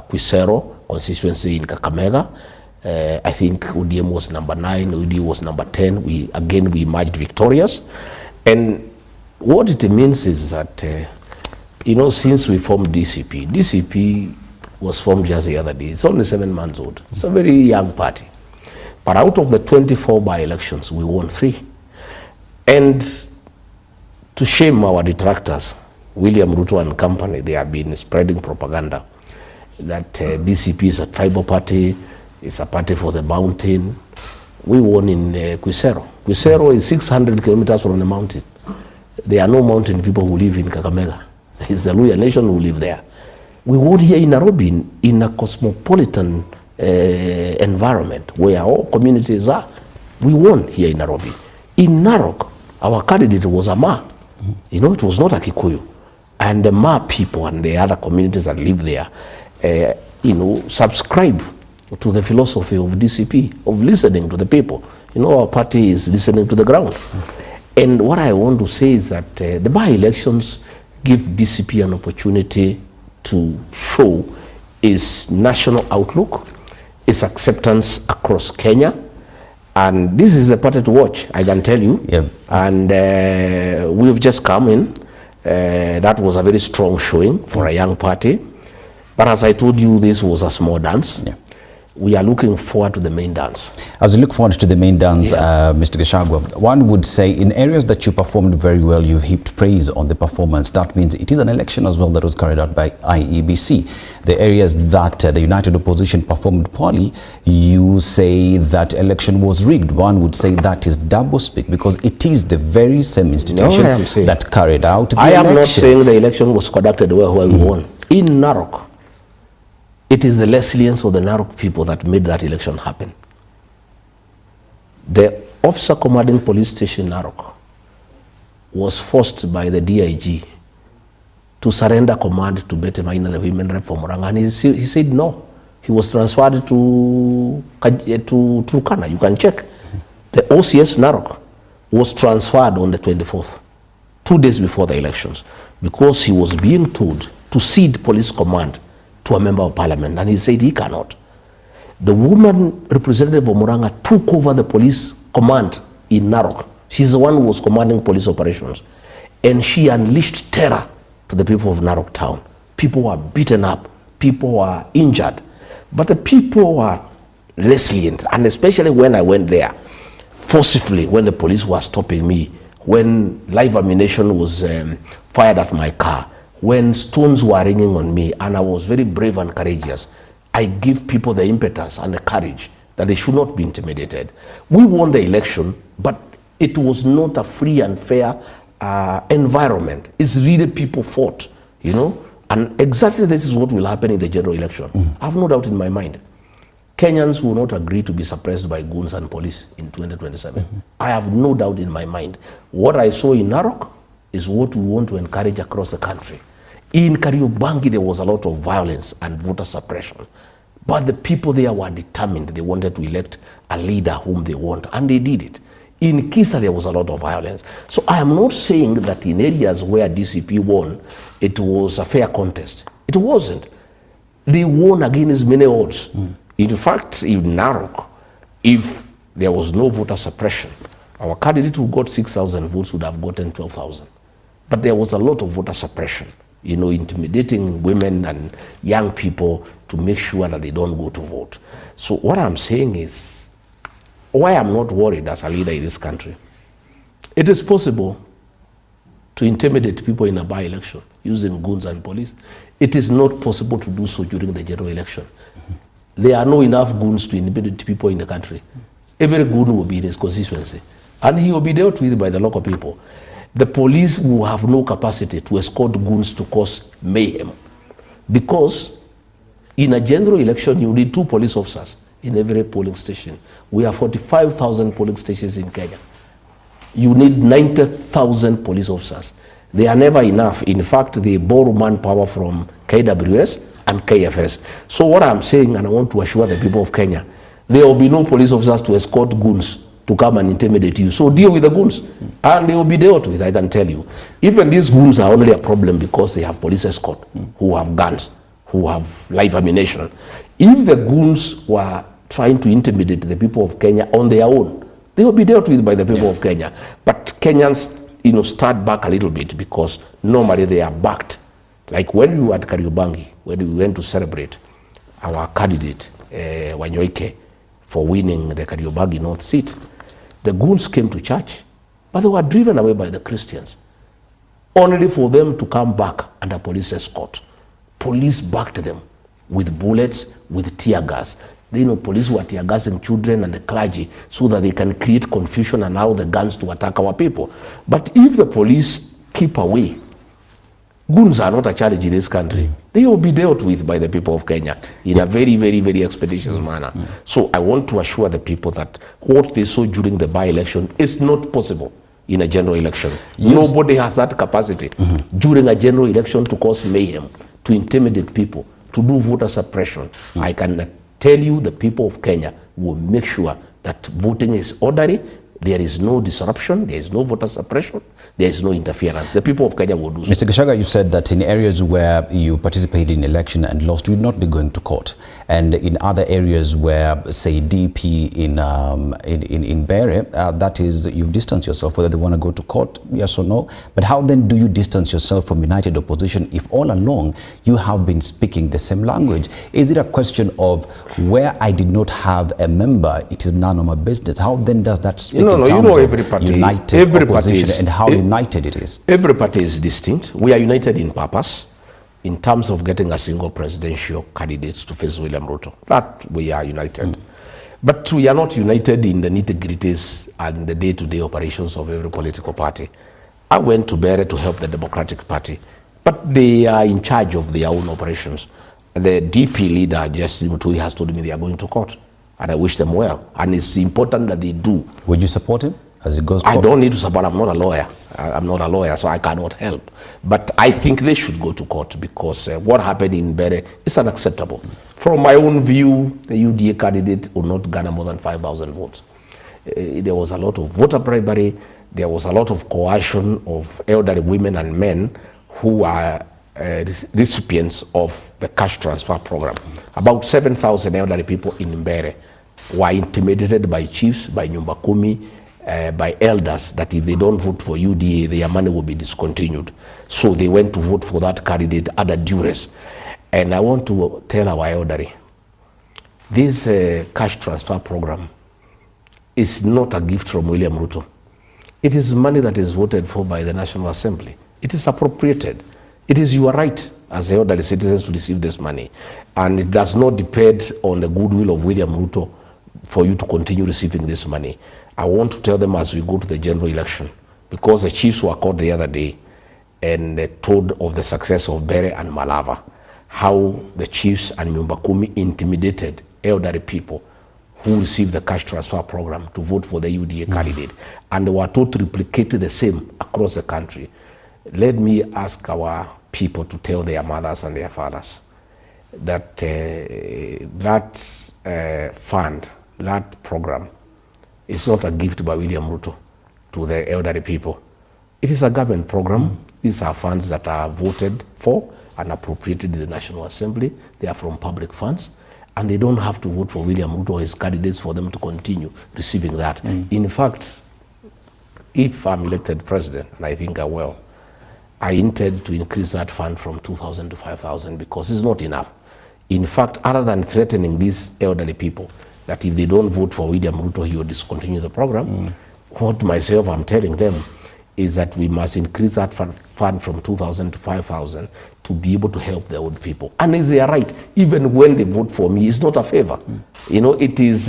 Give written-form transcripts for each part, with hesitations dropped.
Quisero constituency in Kakamega. I think ODM was number 9, UD was number 10. We emerged victorious. And what it means is that, since we formed DCP was formed just the other day. It's only 7 months old. It's a very young party. But out of the 24 by-elections, we won 3. And to shame our detractors, William Ruto and company, they have been spreading propaganda that DCP is a tribal party, it's a party for the mountain. We won in Quisero. Quisero is 600 kilometers from the mountain. There are no mountain people who live in Kakamega. It's the Luya nation who live there. We won here in Nairobi in a cosmopolitan environment where all communities are. We won here in Nairobi. In Narok, our candidate was a Ma. It was not a Kikuyu. And the Ma people and the other communities that live there, subscribe to the philosophy of DCP, of listening to the people. Our party is listening to the ground. And what I want to say is that the by-elections give DCP an opportunity to show its national outlook, its acceptance across Kenya. And this is the party to watch, I can tell you. Yep. And we've just come in. That was a very strong showing for a young party. But as I told you, this was a small dance. Yeah. We are looking forward to the main dance. As we look forward to the main dance, Mr. Gachagua, one would say in areas that you performed very well, you've heaped praise on the performance. That means it is an election as well that was carried out by IEBC. The areas that the United Opposition performed poorly, you say that election was rigged. One would say that is double speak because it is the very same institution that carried out the election. I am not saying the election was conducted well we won. In Narok, it is the resilience of the Narok people that made that election happen. The officer commanding police station Narok was forced by the DIG to surrender command to Bete Maina, the women rep for Murang'a, and he said no. He was transferred to Turkana. You can check. The OCS Narok was transferred on the 24th, 2 days before the elections, because he was being told to cede police command to a member of parliament, and he said he cannot. The woman representative of Murang'a took over the police command in Narok. She's the one who was commanding police operations. And she unleashed terror to the people of Narok town. People were beaten up. People were injured. But the people were resilient. And especially when I went there, forcibly, when the police were stopping me, when live ammunition was fired at my car, when stones were ringing on me, and I was very brave and courageous, I give people the impetus and the courage that they should not be intimidated. We won the election, but it was not a free and fair environment. It's really people fought, and exactly this is what will happen in the general election. I have no doubt in my mind. Kenyans will not agree to be suppressed by goons and police in 2027. I have no doubt in my mind. What I saw in Narok is what we want to encourage across the country. In Kariobangi, there was a lot of violence and voter suppression. But the people there were determined. They wanted to elect a leader whom they want, and they did it. In Kisa, there was a lot of violence. So I am not saying that in areas where DCP won, it was a fair contest. It wasn't. They won against many odds. In fact, in Narok, if there was no voter suppression, our candidate who got 6,000 votes would have gotten 12,000. But there was a lot of voter suppression. Intimidating women and young people to make sure that they don't go to vote. So what I'm saying is, why I'm not worried as a leader in this country, it is possible to intimidate people in a by-election using goons and police. It is not possible to do so during the general election. There are no enough goons to intimidate people in the country. Every goon will be in his constituency, and he will be dealt with by the local people. The police will have no capacity to escort goons to cause mayhem, because in a general election you need 2 police officers in every polling station. We have 45,000 polling stations in Kenya. You need 90,000 police officers. They are never enough. In fact, they borrow manpower from KWS and KFS. So what I'm saying, and I want to assure the people of Kenya, there will be no police officers to escort goons to come and intimidate you. So deal with the goons, and they will be dealt with, I can tell you. Even these goons are only a problem because they have police escort who have guns, who have live ammunition. If the goons were trying to intimidate the people of Kenya on their own, they will be dealt with by the people of Kenya. But Kenyans, start back a little bit, because normally they are backed. Like when we were at Kariobangi, when we went to celebrate our candidate, Wanyoike, for winning the Kariobangi North seat, the goons came to church, but they were driven away by the Christians, only for them to come back under police escort. Police backed them with bullets, with tear gas. Police were tear gassing children and the clergy so that they can create confusion and allow the guns to attack our people. But if the police keep away, goons are not a challenge in this country. They will be dealt with by the people of Kenya in a very, very, very expeditious manner. So I want to assure the people that what they saw during the by-election is not possible in a general election. Nobody has that capacity during a general election to cause mayhem, to intimidate people, to do voter suppression. I can tell you the people of Kenya will make sure that voting is orderly, there is no disruption, there is no voter suppression, there is no interference. The people of Kenya will do so. Mr. Gachagua, you said that in areas where you participated in election and lost, you would not be going to court. And in other areas where, say, DP in Bahari, that is, you've distanced yourself, whether they want to go to court, yes or no. But how then do you distance yourself from united opposition if all along you have been speaking the same language? Is it a question of where I did not have a member, it is none of my business? How then does that speak in terms of united opposition and how united it is? Every party is distinct. We are united in purpose, in terms of getting a single presidential candidate to face William Ruto. That we are united. But we are not united in the nitty-gritties and the day-to-day operations of every political party. I went to Bahari to help the Democratic Party, but they are in charge of their own operations. The DP leader, Justin Muturi, has told me they are going to court, and I wish them well. And it's important that they do. Would you support him as it goes to court? I don't need to support. I'm not a lawyer. I'm not a lawyer, so I cannot help. But I think they should go to court, because what happened in Bahari is unacceptable. From my own view, the UDA candidate would not garner more than 5,000 votes. There was a lot of voter bribery. There was a lot of coercion of elderly women and men who are recipients of the cash transfer program. About 7,000 elderly people in Bahari were intimidated by chiefs, by Nyumba Kumi, by elders, that if they don't vote for UDA, their money will be discontinued. So they went to vote for that candidate under duress. And I want to tell our elderly, this cash transfer program is not a gift from William Ruto. It is money that is voted for by the National Assembly. It is appropriated. It is your right as elderly citizens to receive this money. And it does not depend on the goodwill of William Ruto for you to continue receiving this money. I want to tell them as we go to the general election, because the chiefs were caught the other day and told of the success of Bahari and Malava, how the chiefs and Nyumba Kumi intimidated elderly people who received the cash transfer program to vote for the UDA candidate. And they were told to replicate the same across the country. Let me ask our people to tell their mothers and their fathers that fund, that program, is not a gift by William Ruto to the elderly people. It is a government program. These are funds that are voted for and appropriated in the National Assembly. They are from public funds, and they don't have to vote for William Ruto or his candidates for them to continue receiving that. In fact, if I'm elected president, and I think I will, I intend to increase that fund from 2,000 to 5,000, because it's not enough. In fact, other than threatening these elderly people that if they don't vote for William Ruto, he will discontinue the program, what myself I'm telling them is that we must increase that fund from 2,000 to 5,000 to be able to help the old people. And it's their right. Even when they vote for me, it's not a favor. It is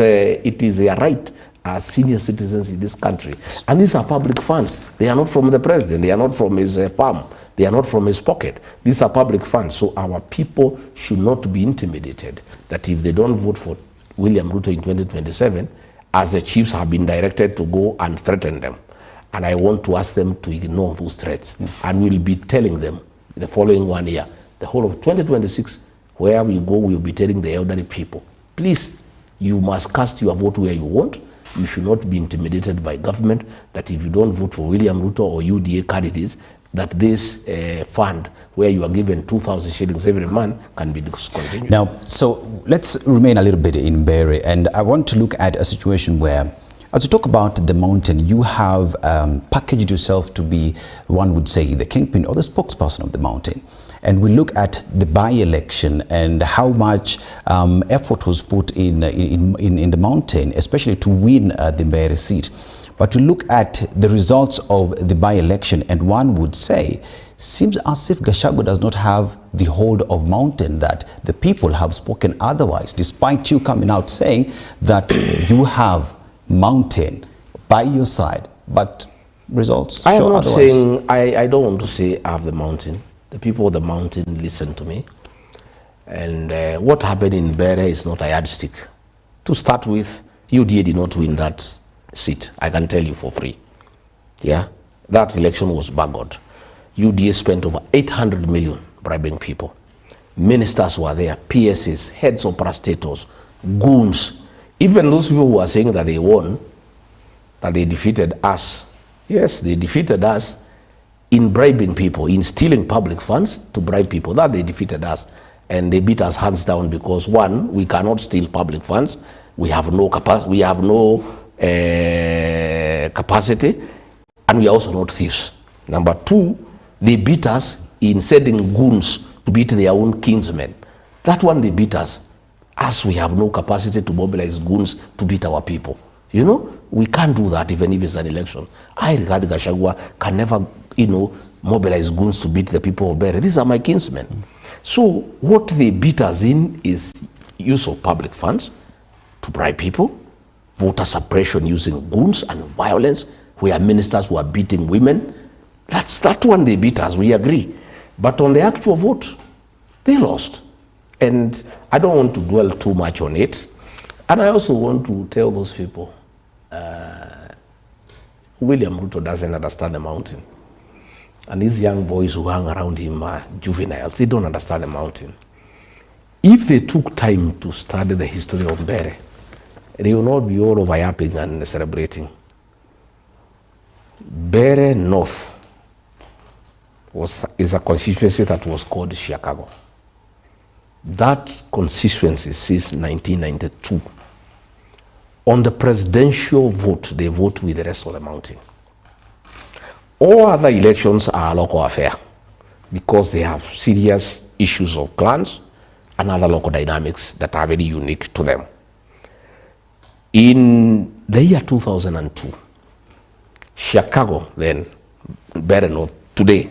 their right as senior citizens in this country. And these are public funds. They are not from the president. They are not from his farm. They are not from his pocket. These are public funds. So our people should not be intimidated that if they don't vote for William Ruto in 2027, as the chiefs have been directed to go and threaten them. And I want to ask them to ignore those threats. And we'll be telling them the following 1 year, the whole of 2026, where we go, we'll be telling the elderly people, please, you must cast your vote where you want. You should not be intimidated by government that if you don't vote for William Ruto or UDA candidates, that this fund where you are given 2,000 shillings every month can be discontinued. Now, so let's remain a little bit in Bahari, and I want to look at a situation where, as you talk about the mountain, you have packaged yourself to be, one would say, the kingpin or the spokesperson of the mountain. And we look at the by-election and how much effort was put in the mountain, especially to win the Bahari seat. But to look at the results of the by-election, and one would say, seems as if Gachagua does not have the hold of mountain, that the people have spoken otherwise, despite you coming out saying that you have mountain by your side, but results I am show not otherwise. saying, I don't want to say I have the mountain. The people of the mountain listen to me. And what happened in Bahari is not a yardstick. To start with, UDA did not win that seat. I can tell you for free. Yeah, that election was buggered. UDA spent over 800 million bribing people. Ministers were there, PSs, heads of parastatals, goons. Even those people who are saying that they won, that they defeated us. Yes, they defeated us in bribing people, in stealing public funds to bribe people. That they defeated us. And they beat us hands down because, one, we cannot steal public funds. We have no capacity. We have no capacity, and we are also not thieves. Number two, they beat us in sending goons to beat their own kinsmen. That one they beat us, as we have no capacity to mobilize goons to beat our people. You know, we can't do that even if it's an election. I regard Gachagua can never, mobilize goons to beat the people of Bahari. These are my kinsmen. So what they beat us in is use of public funds to bribe people, voter suppression using goons and violence, where ministers were beating women. That's that one they beat us, we agree. But on the actual vote, they lost. And I don't want to dwell too much on it. And I also want to tell those people, William Ruto doesn't understand the mountain. And these young boys who hang around him are juveniles. They don't understand the mountain. If they took time to study the history of Bahari, they will not be all over yapping and celebrating. Bahari North is a constituency that was called Chicago. That constituency since 1992. On the presidential vote, they vote with the rest of the mountain. All other elections are a local affair because they have serious issues of clans and other local dynamics that are very unique to them. In the year 2002, Chicago, then Bahari North, today,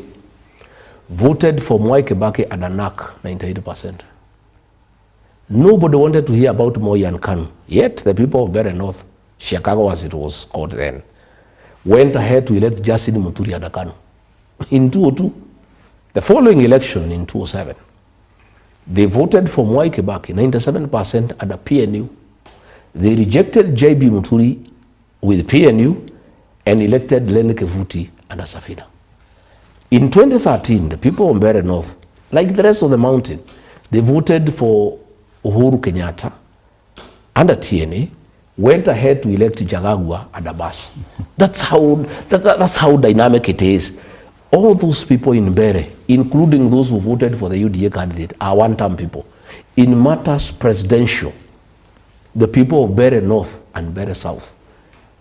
voted for Mwai Kibaki and a knock 98%. Nobody wanted to hear about Moi and Kanu. Yet the people of Bahari North, Chicago as it was called then, went ahead to elect Justin Muturi and Kanu in 2002. The following election in 2007, they voted for Mwai Kibaki 97% at the PNU. They rejected JB Muturi with PNU and elected Lenny Kevuti and Asafina. In 2013, the people of Bahari North, like the rest of the mountain, they voted for Uhuru Kenyatta under TNA, went ahead to elect Gachagua and Abbas. That's how dynamic it is. All those people in Bahari, including those who voted for the UDA candidate, are one-term people. In matters presidential, the people of Bahari North and Bahari South,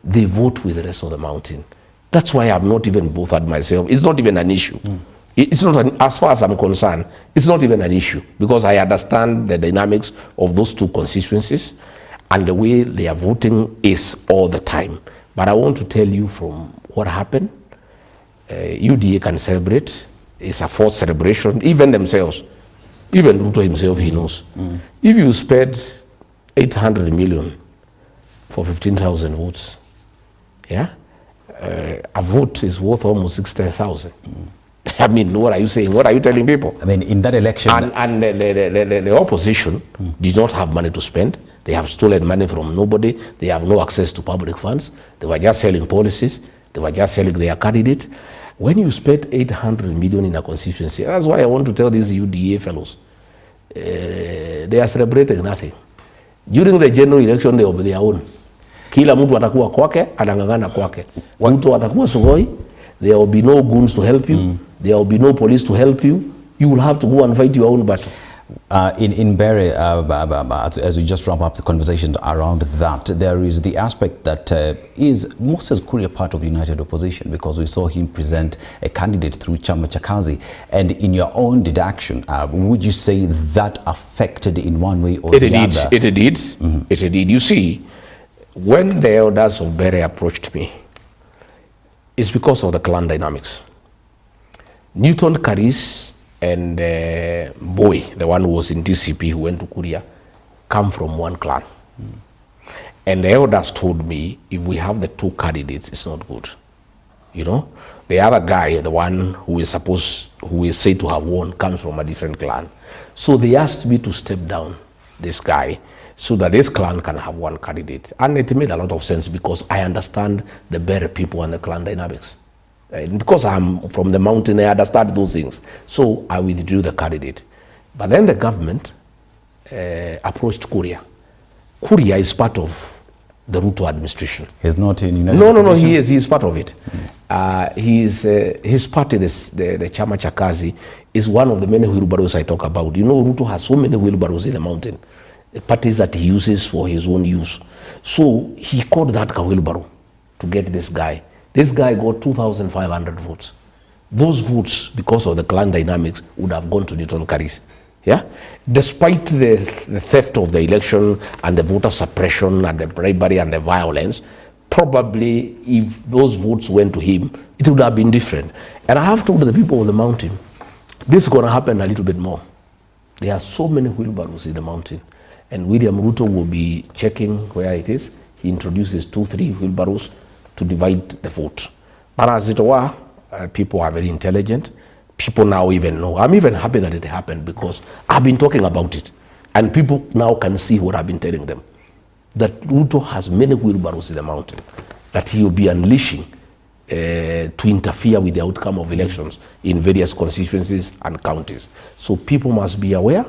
they vote with the rest of the mountain. That's why I'm not even bothered myself. It's not even an issue. It's not, as far as I'm concerned, it's not even an issue because I understand the dynamics of those two constituencies and the way they are voting is all the time. But I want to tell you from what happened, UDA can celebrate. It's a forced celebration, even themselves. Even Ruto himself, he knows. If you spend 800 million for 15,000 votes, yeah, a vote is worth almost 60,000. I mean, what are you saying? What are you telling people? I mean, in that election... And the opposition did not have money to spend. They have stolen money from nobody. They have no access to public funds. They were just selling policies. They were just selling their candidate. When you spend 800 million in a constituency, that's why I want to tell these UDA fellows, they are celebrating nothing. During the general election, they will be their own. Kila mtu atakuwa kwake, anangangana kwake. Mtu atakuwa Sugoi, there will be no goons to help you. There will be no police to help you. You will have to go and fight your own battle. In Bahari, as we just wrap up the conversation around that, there is the aspect that is Moses Kuria part of United Opposition, because we saw him present a candidate through Chama cha Kazi. And in your own deduction, would you say that affected in one way or the other? It did. It did. You see, when the elders of Bahari approached me, it's because of the clan dynamics. Newton Karis and Boy, the one who was in DCP who went to Kuria, come from one clan. And the elders told me, if we have the two candidates, it's not good. You know, the other guy, the one who is said to have won, comes from a different clan. So they asked me to step down this guy so that this clan can have one candidate. And it made a lot of sense because I understand the Bahari people and the clan dynamics. Because I'm from the mountain, I understand those things. So I withdrew the candidate. But then the government approached Kuria. Kuria is part of the Ruto administration. He's not in United No, he is part of it. His party, the Chama cha Kazi, is one of the many wheelbarrows I talk about. You know, Ruto has so many wheelbarrows in the mountain, parties that he uses for his own use. So he called that a wheelbarrow to get this guy. This guy got 2,500 votes. Those votes, because of the clan dynamics, would have gone to Newton Karis. Yeah? Despite the theft of the election and the voter suppression and the bribery and the violence, probably if those votes went to him, it would have been different. And I have told the people of the mountain, this is going to happen a little bit more. There are so many wheelbarrows in the mountain. And William Ruto will be checking where it is. He introduces 2-3 wheelbarrows to divide the vote. But as it were, people are very intelligent. People now even know. I'm even happy that it happened because I've been talking about it. And people now can see what I've been telling them. That Ruto has many wheelbarrows in the mountain. That he will be unleashing to interfere with the outcome of elections in various constituencies and counties. So people must be aware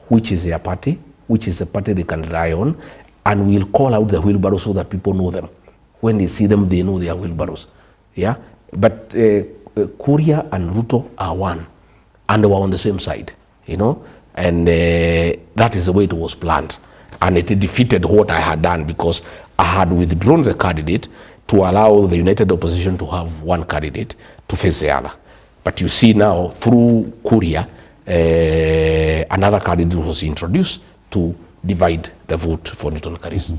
which is their party, which is the party they can rely on, and we'll call out the wheelbarrows so that people know them. When they see them, they know they are wheelbarrows. Yeah? But Kuria and Ruto are one, and they were on the same side, you know? And that is the way it was planned. And it defeated what I had done because I had withdrawn the candidate to allow the United Opposition to have one candidate to face the other. But you see now, through Kuria, another candidate was introduced to divide the vote for Newton Karis.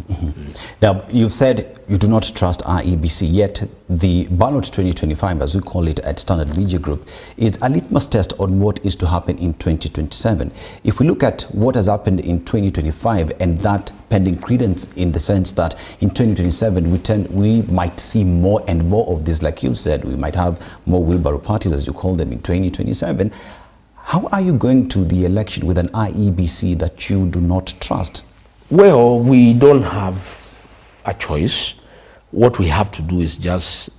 Now, you've said you do not trust IEBC, yet the ballot 2025, as we call it at Standard Media Group, is a litmus test on what is to happen in 2027. If we look at what has happened in 2025 and that pending credence in the sense that in 2027 we might see more and more of this, like you said, we might have more wheelbarrow parties, as you call them, in 2027. How are you going to the election with an IEBC that you do not trust? Well, we don't have a choice. What we have to do is just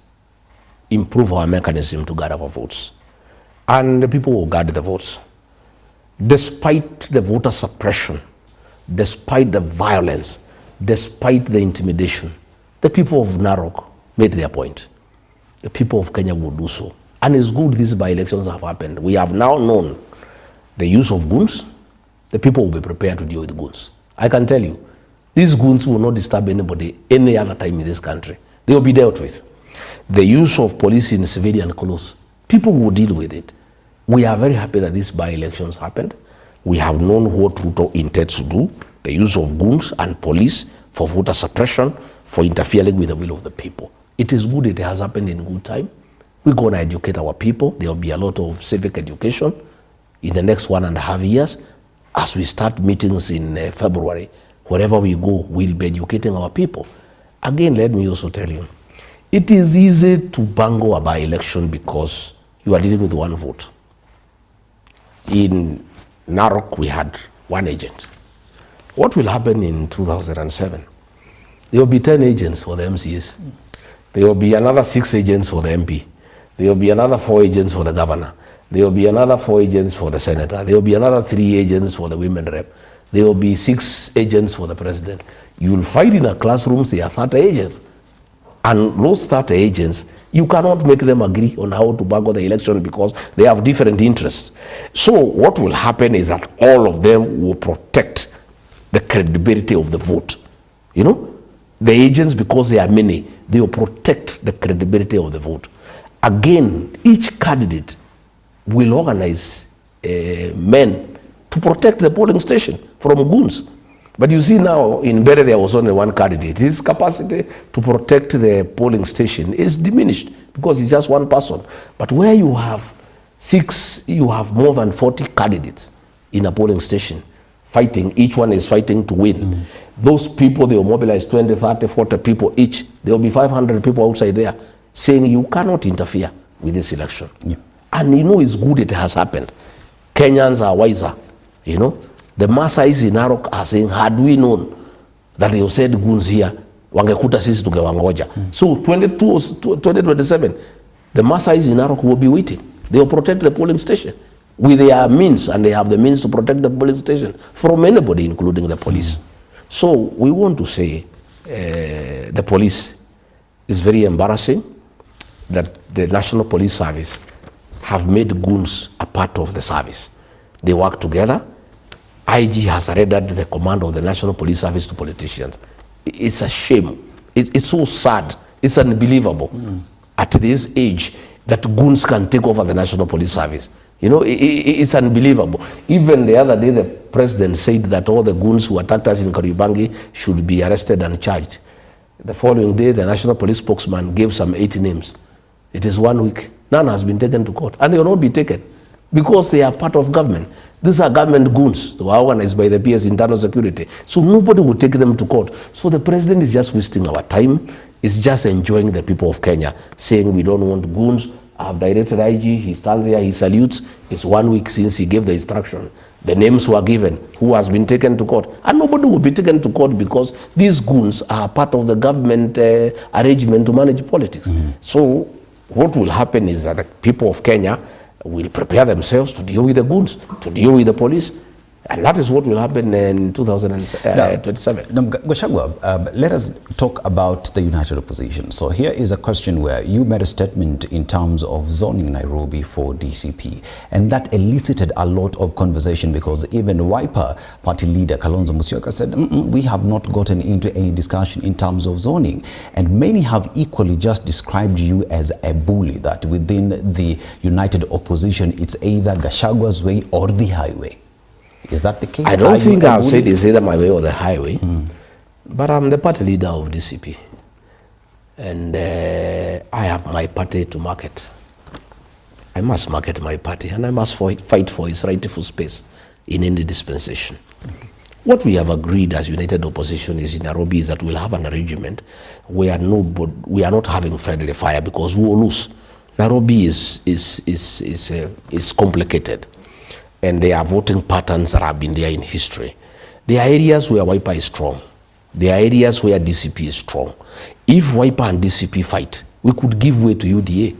improve our mechanism to gather our votes. And the people will gather the votes. Despite the voter suppression, despite the violence, despite the intimidation, the people of Narok made their point. The people of Kenya will do so. And it's good these by-elections have happened. We have now known the use of goons. The people will be prepared to deal with goons. I can tell you, these goons will not disturb anybody any other time in this country. They will be dealt with. The use of police in civilian clothes, people will deal with it. We are very happy that these by-elections happened. We have known what Ruto intends to do, the use of goons and police for voter suppression, for interfering with the will of the people. It is good it has happened in good time. We're going to educate our people. There will be a lot of civic education in the next 1.5 years. As we start meetings in February, wherever we go, we'll be educating our people. Again, let me also tell you, it is easy to bungle a by-election because you are dealing with one vote. In Narok, we had one agent. What will happen in 2007? There will be 10 agents for the MCs. There will be another 6 agents for the MP. There will be another 4 agents for the governor. There will be another 4 agents for the senator. There will be another 3 agents for the women rep. There will be 6 agents for the president. You will find in our classrooms there are 30 agents. And those 30 agents You cannot make them agree on how to bugger the election because they have different interests. So what will happen is that all of them will protect the credibility of the vote. You know, the agents, because they are many, they will protect the credibility of the vote. Again, each candidate will organize men to protect the polling station from goons. But you see now, in Bahari there was only one candidate. His capacity to protect the polling station is diminished because he's just one person. But where you have more than 40 candidates in a polling station fighting, each one is fighting to win. Those people, they will mobilize 20, 30, 40 people each. There will be 500 people outside there saying you cannot interfere with this election. Yeah. And you know it's good it has happened. Kenyans are wiser, you know. The Maasais in Narok are saying, had we known that they said goons here, wangekuta sisi tungewangoja. So 2027, the Maasais in Narok will be waiting. They will protect the polling station with their means, and they have the means to protect the polling station from anybody, including the police. So we want to say the police is very embarrassing that the National Police Service have made goons a part of the service. They work together. IG has rendered the command of the National Police Service to politicians. It's a shame. It's so sad. It's unbelievable at this age that goons can take over the National Police Service. You know, it's unbelievable. Even the other day, the president said that all the goons who attacked us in Kariobangi should be arrested and charged. The following day, the National Police spokesman gave some 80 names. It is 1 week. None has been taken to court. And they will not be taken because they are part of government. These are government goons. They were organized by the PS Internal Security. So nobody will take them to court. So the president is just wasting our time. He's just enjoying the people of Kenya, saying we don't want goons. I've directed IG. He stands there, he salutes. It's 1 week since he gave the instruction. The names were given, who has been taken to court. And nobody will be taken to court because these goons are part of the government arrangement to manage politics. So what will happen is that the people of Kenya will prepare themselves to deal with the goons, to deal with the police, and that is what will happen in 2027. Now, Gachagua, let us talk about the united opposition. So here is a question where you made a statement in terms of zoning Nairobi for DCP, and that elicited a lot of conversation because even Wiper party leader Kalonzo Musyoka said, we have not gotten into any discussion in terms of zoning. And many have equally just described you as a bully, that within the united opposition, it's either Gachagua's way or the highway. Is that the case? I don't think I've said it's either my way or the highway, but I'm the party leader of DCP. And I have my party to market. I must market my party, and I must fight for its rightful space in any dispensation. What we have agreed as united opposition is in Nairobi is that we'll have an arrangement where we are not having friendly fire because we will lose. Nairobi is complicated. And there are voting patterns that have been there in history. There are areas where Wiper is strong. There are areas where DCP is strong. If Wiper and DCP fight, we could give way to UDA.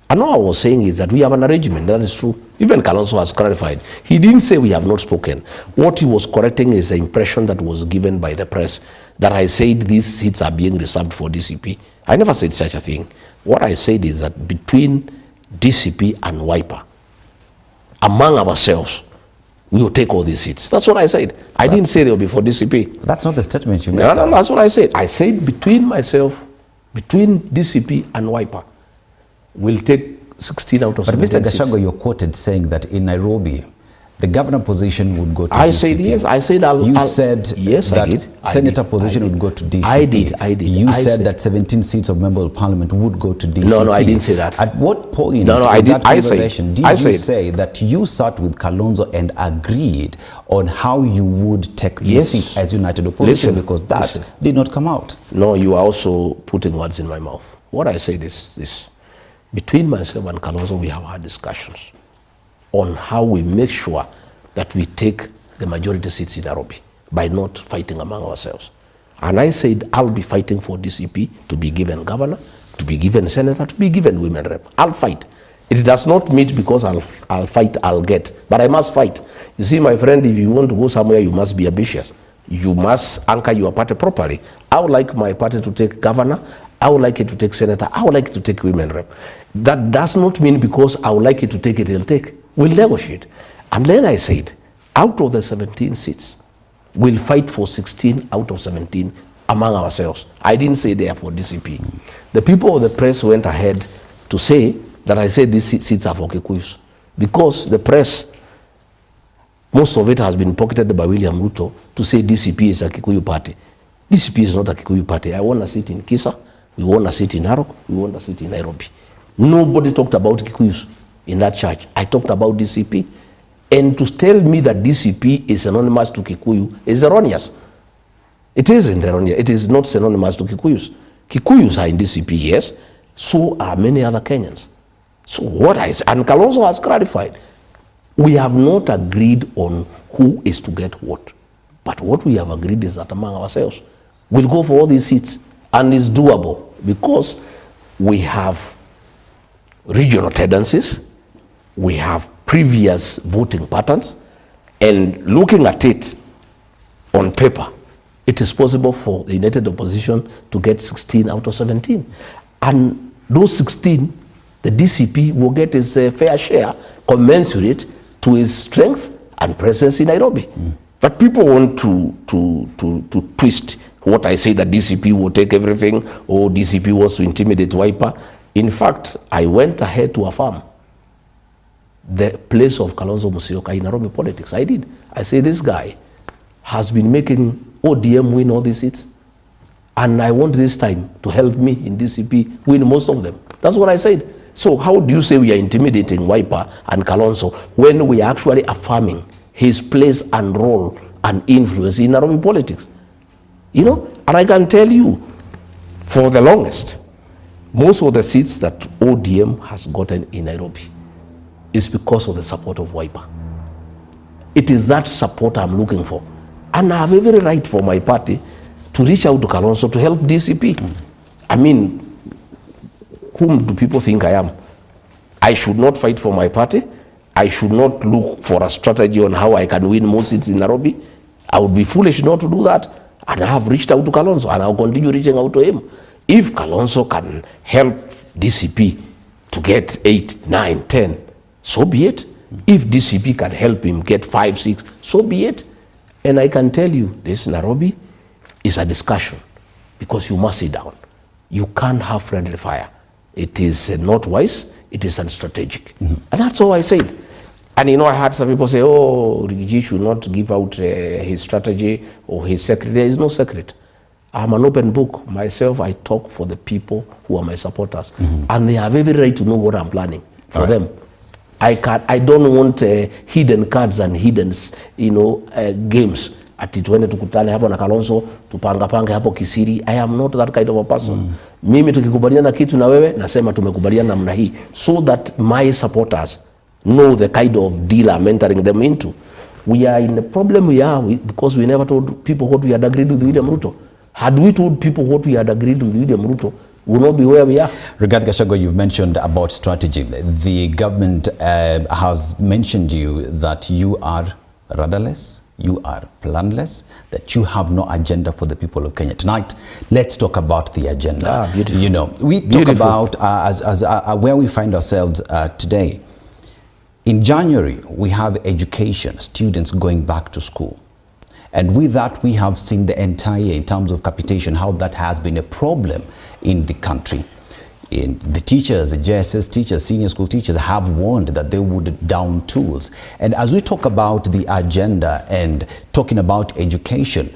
And all I was saying is that we have an arrangement. That is true. Even Kalonzo has clarified. He didn't say we have not spoken. What he was correcting is the impression that was given by the press that I said these seats are being reserved for DCP. I never said such a thing. What I said is that between DCP and Wiper, among ourselves, we will take all these seats. That's what I said. I didn't say they will be for DCP. That's not the statement you made. No, that's what I said. I said between myself, between DCP and Wiper, we'll take 16 out of 17 But Mr. Gachagua, you're quoted saying that in Nairobi, the governor position would go to DCP. I said yes. I said You said yes, that I did. senator position would go to DCP. I did. You said that 17 seats of member of parliament would go to DCP. No, I didn't say that. At what point I did. that conversation did you say that you sat with Kalonzo and agreed on how you would take these seats as united opposition? Because that did not come out. No, you are also putting words in my mouth. What I said is this. Between myself and Kalonzo, we have had discussions on how we make sure that we take the majority seats in Nairobi by not fighting among ourselves. And I said I'll be fighting for DCP to be given governor, to be given senator, to be given women rep. I'll fight. It does not mean because I'll fight, I'll get. But I must fight. You see, my friend, if you want to go somewhere, you must be ambitious. You must anchor your party properly. I would like my party to take governor. I would like it to take senator, I would like it to take women rep. That does not mean because I would like it to take it, it'll take. We'll negotiate. And then I said, out of the 17 seats, we'll fight for 16 out of 17 among ourselves. I didn't say they are for DCP. The people of the press went ahead to say that I said these seats are for Kikuyus. Because the press, most of it has been pocketed by William Ruto to say DCP is a Kikuyu party. DCP is not a Kikuyu party. I won a seat in Kisa, we won a seat in Narok, we won a seat in Nairobi. Nobody talked about Kikuyus in that church. I talked about DCP. And to tell me that DCP is synonymous to Kikuyu is erroneous. It isn't erroneous. It is not synonymous to Kikuyus. Kikuyus are in DCP, yes. So are many other Kenyans. So what I say, and Kalonzo has clarified, we have not agreed on who is to get what. But what we have agreed is that among ourselves, we'll go for all these seats. And it's doable because we have regional tendencies, we have previous voting patterns, and looking at it on paper, it is possible for the United Opposition to get 16 out of 17. And those 16, the DCP will get its fair share commensurate to its strength and presence in Nairobi. But people want to twist what I say, that DCP will take everything, or DCP wants to intimidate Wiper. In fact, I went ahead to affirm the place of Kalonzo Musyoka in Nairobi politics. I did. I say this guy has been making ODM win all these seats, and I want this time to help me in DCP win most of them. That's what I said. So how do you say we are intimidating Wiper and Kalonzo when we are actually affirming his place and role and influence in Nairobi politics? You know, and I can tell you, for the longest, most of the seats that ODM has gotten in Nairobi is because of the support of Wiper. It is that support I'm looking for. And I have every right for my party to reach out to Kalonzo to help DCP. I mean, whom do people think I am? I should not fight for my party. I should not look for a strategy on how I can win more seats in Nairobi. I would be foolish not to do that. And I have reached out to Kalonzo, and I'll continue reaching out to him. If Kalonzo can help DCP to get 8, 9, 10, so be it. If DCP can help him get 5, 6, so be it. And I can tell you, this Nairobi is a discussion, because you must sit down. You can't have friendly fire. It is not wise, it is unstrategic. And that's all I said. And you know, I had some people say, oh, Rigiji should not give out his strategy or his secret. There is no secret. I'm an open book. Myself, I talk for the people who are my supporters. And they have every right to know what I'm planning for them. I don't want hidden cards and hidden, games. Ati tuende tukutane hapo na Kalonzo, tupanga hapo kisiri. I am not that kind of a person. Mimi tukikubaliana kitu na wewe, nasema tumekubaliana namna hii, so that my supporters know the kind of deal I'm entering them into. We are in the problem we are because we never told people what we had agreed with William Ruto. Had we told people what we had agreed with William Ruto, we will not be where we are. Regarding Gachagua, you've mentioned about strategy. The government has mentioned you that you are rudderless, you are planless, that you have no agenda for the people of Kenya. Tonight, let's talk about the agenda. Beautiful. You know, we talk about where we find ourselves today. In January, we have education, students going back to school. And with that, we have seen the entire, in terms of capitation, how that has been a problem in the country. In the teachers, the JSS teachers, senior school teachers have warned that they would down tools. And as we talk about the agenda and talking about education,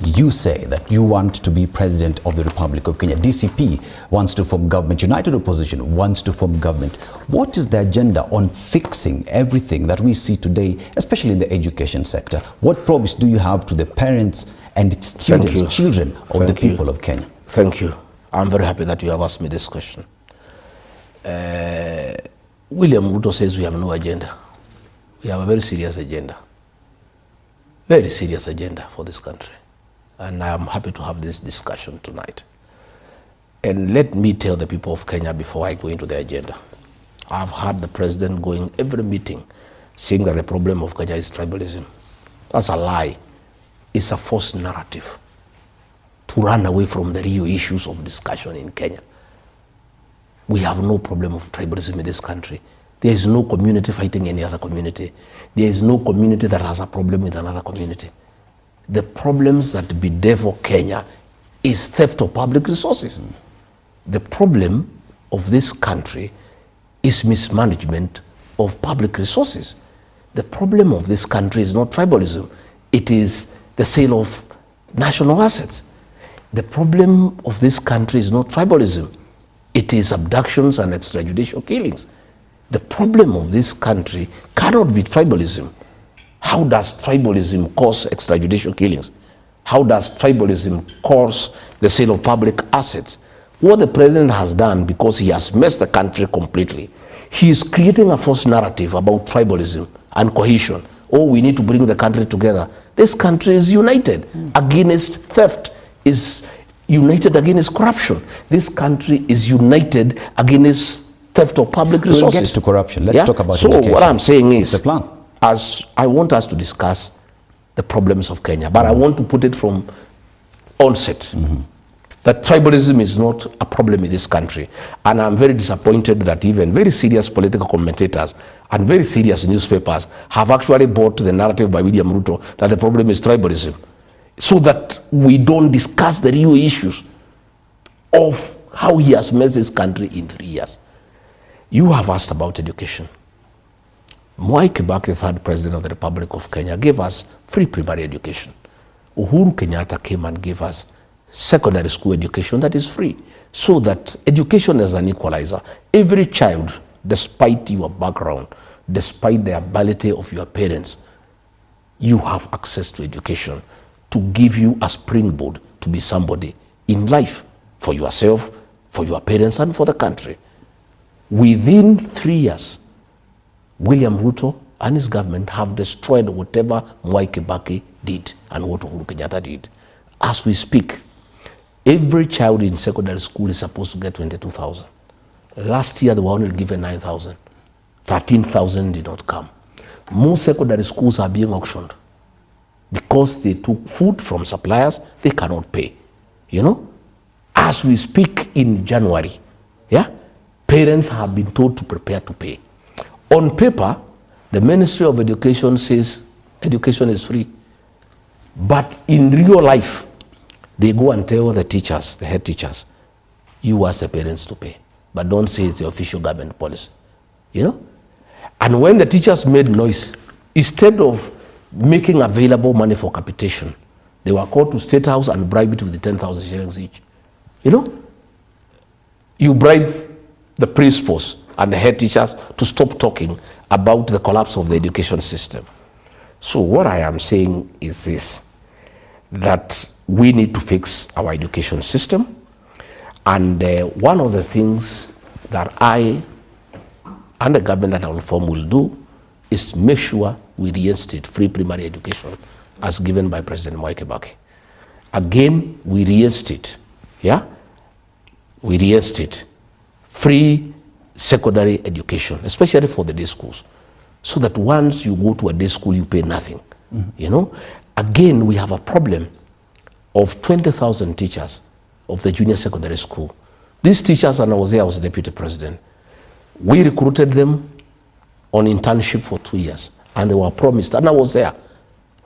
you say that you want to be president of the Republic of Kenya. DCP wants to form government. United Opposition wants to form government. What is the agenda on fixing everything that we see today, especially in the education sector? What promise do you have to the parents and students, children of the people of Kenya? Thank you. I'm very happy that you have asked me this question. William Ruto says we have no agenda. We have a very serious agenda. Very serious agenda for this country. And I am happy to have this discussion tonight. And let me tell the people of Kenya before I go into the agenda. I've heard the president going every meeting saying that the problem of Kenya is tribalism. That's a lie. It's a false narrative to to run away from the real issues of discussion in Kenya. We have no problem of tribalism in this country. There is no community fighting any other community. There is no community that has a problem with another community. The problems that bedevil Kenya is theft of public resources. The problem of this country is mismanagement of public resources. The problem of this country is not tribalism. It is the sale of national assets. The problem of this country is not tribalism. It is abductions and extrajudicial killings. The problem of this country cannot be tribalism. How does tribalism cause extrajudicial killings? How does tribalism cause the sale of public assets? What the president has done, because he has messed the country completely, he is creating a false narrative about tribalism and cohesion. Oh, we need to bring the country together. This country is united against theft, is united against corruption. This country is united against theft of public resources. We'll get to corruption. Let's talk about education. So what I'm saying is, the plan. as I want us to discuss the problems of Kenya, but I want to put it from onset, that tribalism is not a problem in this country. And I'm very disappointed that even very serious political commentators and very serious newspapers have actually bought the narrative by William Ruto that the problem is tribalism, so that we don't discuss the real issues of how he has messed this country in 3 years. You have asked about education. Mwai Kibaki, the third president of the Republic of Kenya, gave us free primary education. Uhuru Kenyatta came and gave us secondary school education that is free, so that education is an equalizer. Every child, despite your background, despite the ability of your parents, you have access to education to give you a springboard to be somebody in life, for yourself, for your parents, and for the country. Within 3 years, William Ruto and his government have destroyed whatever Mwai Kibaki did and what Uhuru Kenyatta did. As we speak, every child in secondary school is supposed to get 22,000. Last year, they were only given 9,000. 13,000 did not come. Most secondary schools are being auctioned because they took food from suppliers they cannot pay. You know, as we speak in January, parents have been told to prepare to pay. On paper, the Ministry of Education says education is free. But in real life, they go and tell the teachers, the head teachers, you ask the parents to pay, but don't say it's the official government policy. You know? And when the teachers made noise, instead of making available money for capitation, they were called to State House and bribed it with the 10,000 shillings each. You know? You bribe the principals and the head teachers to stop talking about the collapse of the education system. So what I am saying is this, that we need to fix our education system. And one of the things that I and the government that I will form will do is make sure we reinstate free primary education as given by President Mwai Kibaki. Again, we reinstate, we reinstate free secondary education, especially for the day schools, so that once you go to a day school, you pay nothing. You know, again, we have a problem of 20,000 teachers of the junior secondary school. These teachers, and I was there, I was the deputy president. We recruited them on internship for 2 years, and they were promised, and I was there.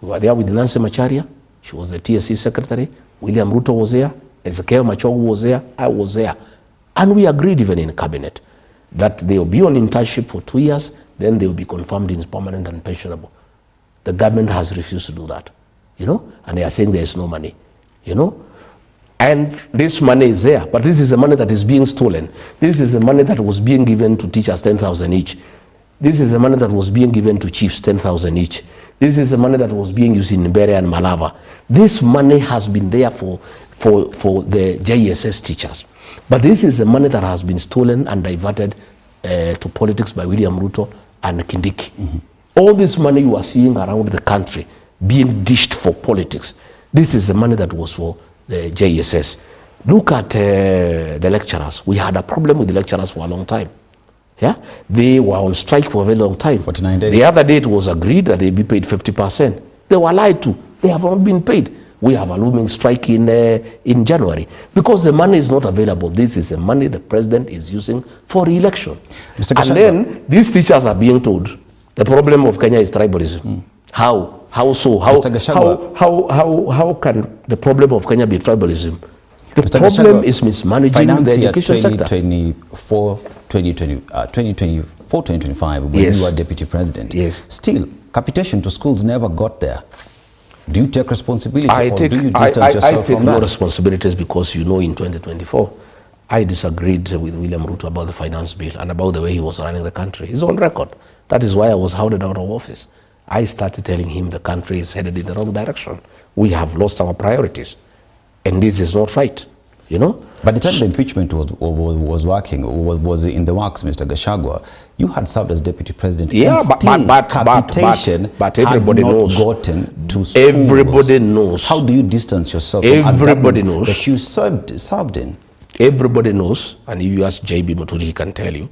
We were there with Nancy Macharia, she was the TSC secretary, William Ruto was there, Ezekiel Machogu was there, I was there. And we agreed even in cabinet that they will be on internship for 2 years, then they will be confirmed in permanent and pensionable. The government has refused to do that, you know, and they are saying there is no money, you know. And this money is there, but this is the money that is being stolen. This is the money that was being given to teachers 10,000 each. This is the money that was being given to chiefs 10,000 each. This is the money that was being used in Nigeria and Malava. This money has been there for the JSS teachers. But this is the money that has been stolen and diverted to politics by William Ruto and Kindiki. All this money you are seeing around the country being dished for politics, this is the money that was for the JSS. Look at the lecturers. We had a problem with the lecturers for a long time. They were on strike for a very long time. 49 days. The other day it was agreed that they be paid 50%. They were lied to. They have not been paid. We have a looming strike in January because the money is not available. This is the money the president is using for re-election. And then these teachers are being told the problem of Kenya is tribalism. How so? How can the problem of Kenya be tribalism? The problem is mismanaging the education sector. 2024-2025, when you were deputy president, still, capitation to schools never got there. Do you take responsibility or do you distance yourself from that? I take no responsibilities because, you know, in 2024, I disagreed with William Ruto about the finance bill and about the way he was running the country. He's on record. That is why I was hounded out of office. I started telling him the country is headed in the wrong direction. We have lost our priorities. And this is not right, you know. By the time the impeachment was in the works, Mr. Gachagua, you had served as deputy president. Yeah, and but everybody knows. Gotten to schools. Everybody knows. How do you distance yourself everybody from knows that you served in? Everybody knows, and if you ask JB Muturi, he can tell you,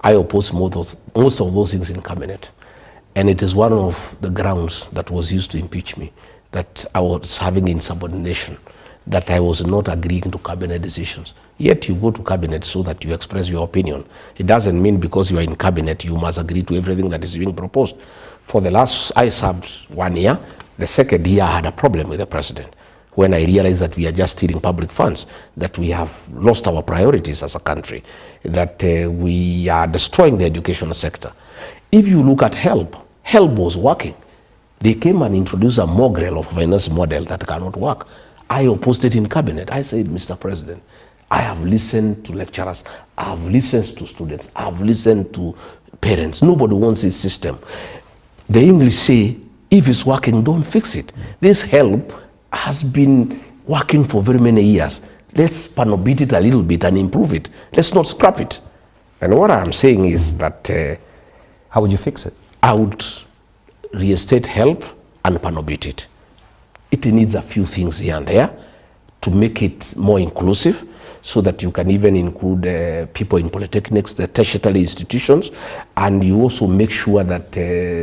I oppose most of those things in cabinet. And it is one of the grounds that was used to impeach me, that I was having insubordination, that I was not agreeing to cabinet decisions. Yet you go to cabinet so that you express your opinion. It doesn't mean because you are in cabinet, you must agree to everything that is being proposed. For the last, I served 1 year. The second year, I had a problem with the president when I realized that we are just stealing public funds, that we have lost our priorities as a country, that we are destroying the educational sector. If you look at HELP was working. They came and introduced a mongrel of finance model that cannot work. I opposed it in cabinet. I said, Mr. President, I have listened to lecturers, I have listened to students, I have listened to parents. Nobody wants this system. The English say, if it's working, don't fix it. This HELP has been working for very many years. Let's panobit it a little bit and improve it. Let's not scrap it. And what I'm saying is that... how would you fix it? I would reinstate HELP and panobit it. It needs a few things here and there to make it more inclusive, so that you can even include people in polytechnics, the tertiary institutions, and you also make sure that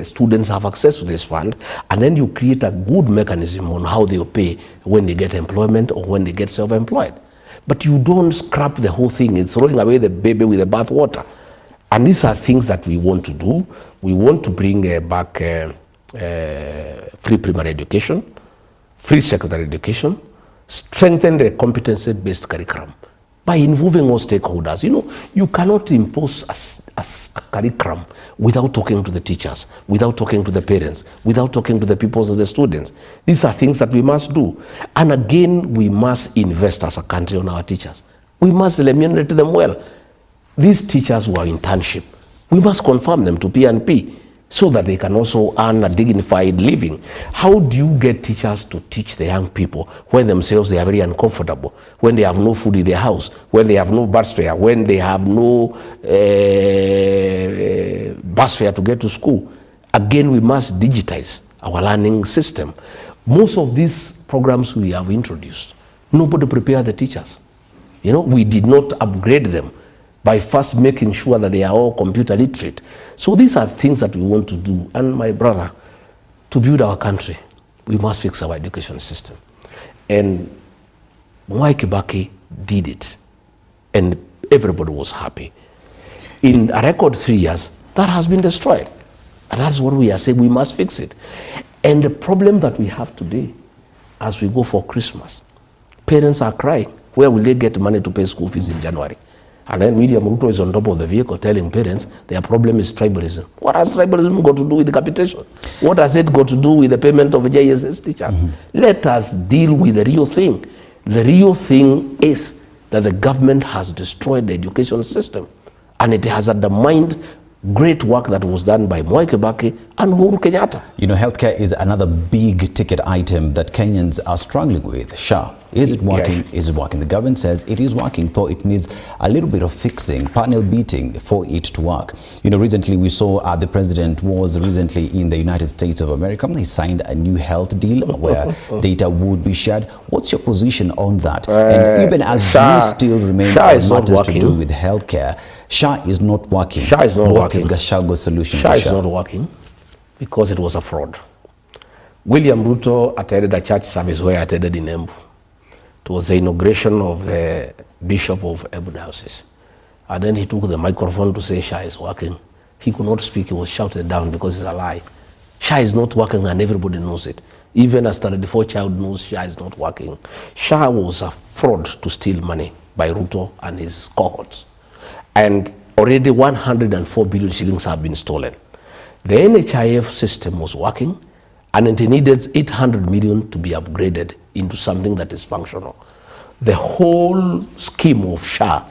students have access to this fund, and then you create a good mechanism on how they pay when they get employment or when they get self-employed. But you don't scrap the whole thing. It's throwing away the baby with the bathwater. And these are things that we want to do. We want to bring back free primary education, free secondary education, strengthen the competency-based curriculum by involving all stakeholders. You know, you cannot impose a curriculum without talking to the teachers, without talking to the parents, without talking to the pupils and the students. These are things that we must do. And again, we must invest as a country on our teachers. We must remunerate them well. These teachers who are internship, we must confirm them to P&P so that they can also earn a dignified living. How do you get teachers to teach the young people when themselves they are very uncomfortable, when they have no food in their house, when they have no bus fare, when they have no bus fare to get to school? Again, we must digitize our learning system. Most of these programs we have introduced, nobody prepared the teachers. You know, we did not upgrade them by first making sure that they are all computer literate. So these are things that we want to do. And my brother, to build our country, we must fix our education system. And Mwai Kibaki did it. And everybody was happy. In a record 3 years, that has been destroyed. And that's what we are saying, we must fix it. And the problem that we have today, as we go for Christmas, parents are crying. Where will they get money to pay school fees in January? And then William Ruto is on top of the vehicle telling parents their problem is tribalism. What has tribalism got to do with the capitation? What has it got to do with the payment of JSS teachers? Let us deal with the real thing. The real thing is that the government has destroyed the education system, and it has undermined great work that was done by Mwai Kibaki and Uhuru Kenyatta. You know, healthcare is another big ticket item that Kenyans are struggling with. SHA, is it working? Yes. Is it working? The government says it is working, though it needs a little bit of fixing, panel beating for it to work. You know, recently we saw the president was recently in the United States of America. He signed a new health deal where data would be shared. What's your position on that? And even as SHA, you still remain on matters to do with healthcare, SHA is not working. SHA is not working. What is Gachagua's solution SHA to is not working because it was a fraud. William Ruto attended a church service where I attended in Embu. It was the inauguration of the Bishop of Ebony Houses. And then he took the microphone to say SHA is working. He could not speak, he was shouted down because it's a lie. SHA is not working and everybody knows it. Even a standard 4 child knows SHA is not working. SHA was a fraud to steal money by Ruto and his cohorts. And already 104 billion shillings have been stolen. The NHIF system was working, and it needed 800 million to be upgraded into something that is functional. The whole scheme of SHA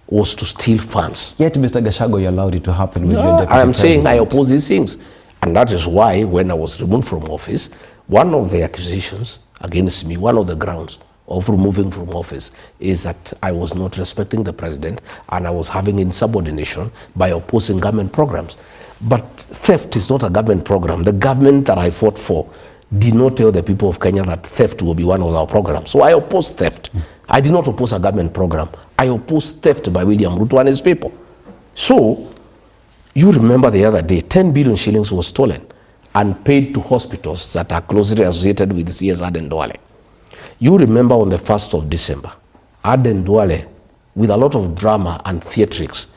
was to steal funds. Yet, Mr. Gachagua, you allowed it to happen with your deputy I'm president. saying I oppose these things. And that is why, when I was removed from office, one of the accusations against me, one of the grounds of removing from office is that I was not respecting the president and I was having insubordination by opposing government programs. But theft is not a government program. The government that I fought for did not tell the people of Kenya that theft will be one of our programs. So I opposed theft. I did not oppose a government program. I opposed theft by William Ruto and his people. So, you remember the other day, 10 billion shillings was stolen and paid to hospitals that are closely associated with CS Aden Duale. You remember on the 1st of December, Aden Duale, with a lot of drama and theatrics,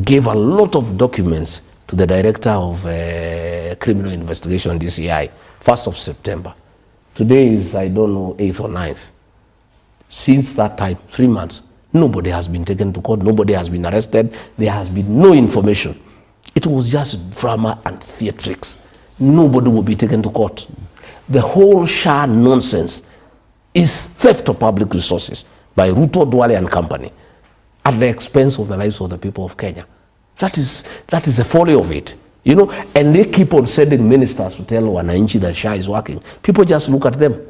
gave a lot of documents to the director of criminal investigation, DCI, 1st of September. Today is, I don't know, 8th or 9th. Since that time, 3 months, nobody has been taken to court, nobody has been arrested, there has been no information. It was just drama and theatrics. Nobody will be taken to court. The whole SHA nonsense is theft of public resources by Ruto, Duale and company at the expense of the lives of the people of Kenya. That is the folly of it, you know. And they keep on sending ministers to tell Wananchi that SHA is working. People just look at them,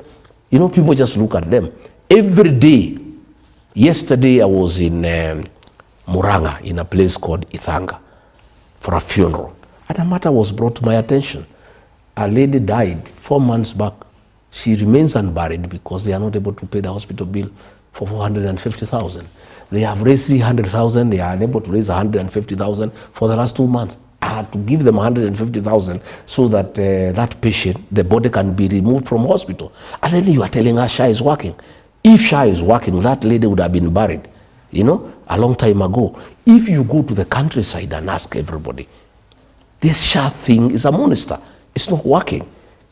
you know. People just look at them every day. Yesterday I was in Muranga in a place called Ithanga for a funeral, and a matter was brought to my attention. A lady died 4 months back. She remains unburied because they are not able to pay the hospital bill for 450,000. They have raised 300,000. They are unable to raise 150,000 for the last 2 months. I had to give them 150,000 so that that patient, the body can be removed from hospital. And then you are telling us SHA is working. If SHA is working, that lady would have been buried, you know, a long time ago. If you go to the countryside and ask everybody, this SHA thing is a monster. It's not working.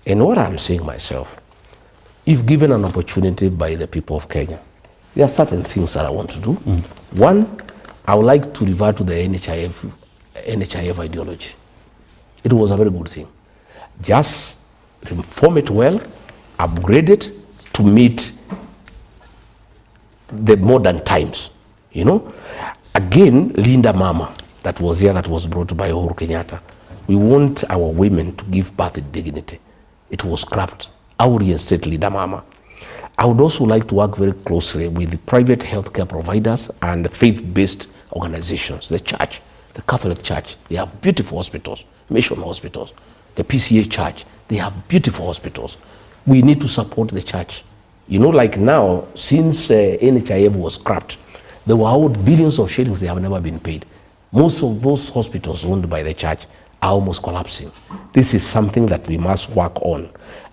And what I'm saying myself, if given an opportunity by the people of Kenya, there are certain things that I want to do. One, I would like to revert to the NHIF ideology. It was a very good thing. Just reform it well, upgrade it to meet the modern times, you know. Again, Linda Mama, that was here, that was brought by Uhuru Kenyatta. We want our women to give birth with dignity. It was scrapped. I would reinstate Linda Mama. I would also like to work very closely with the private healthcare providers and faith-based organizations. The church, the Catholic Church, they have beautiful hospitals, mission hospitals. The PCA Church, they have beautiful hospitals. We need to support the church. You know, like now, since NHIF was scrapped, they were owed billions of shillings. They have never been paid. Most of those hospitals owned by the church are almost collapsing. This is something that we must work on.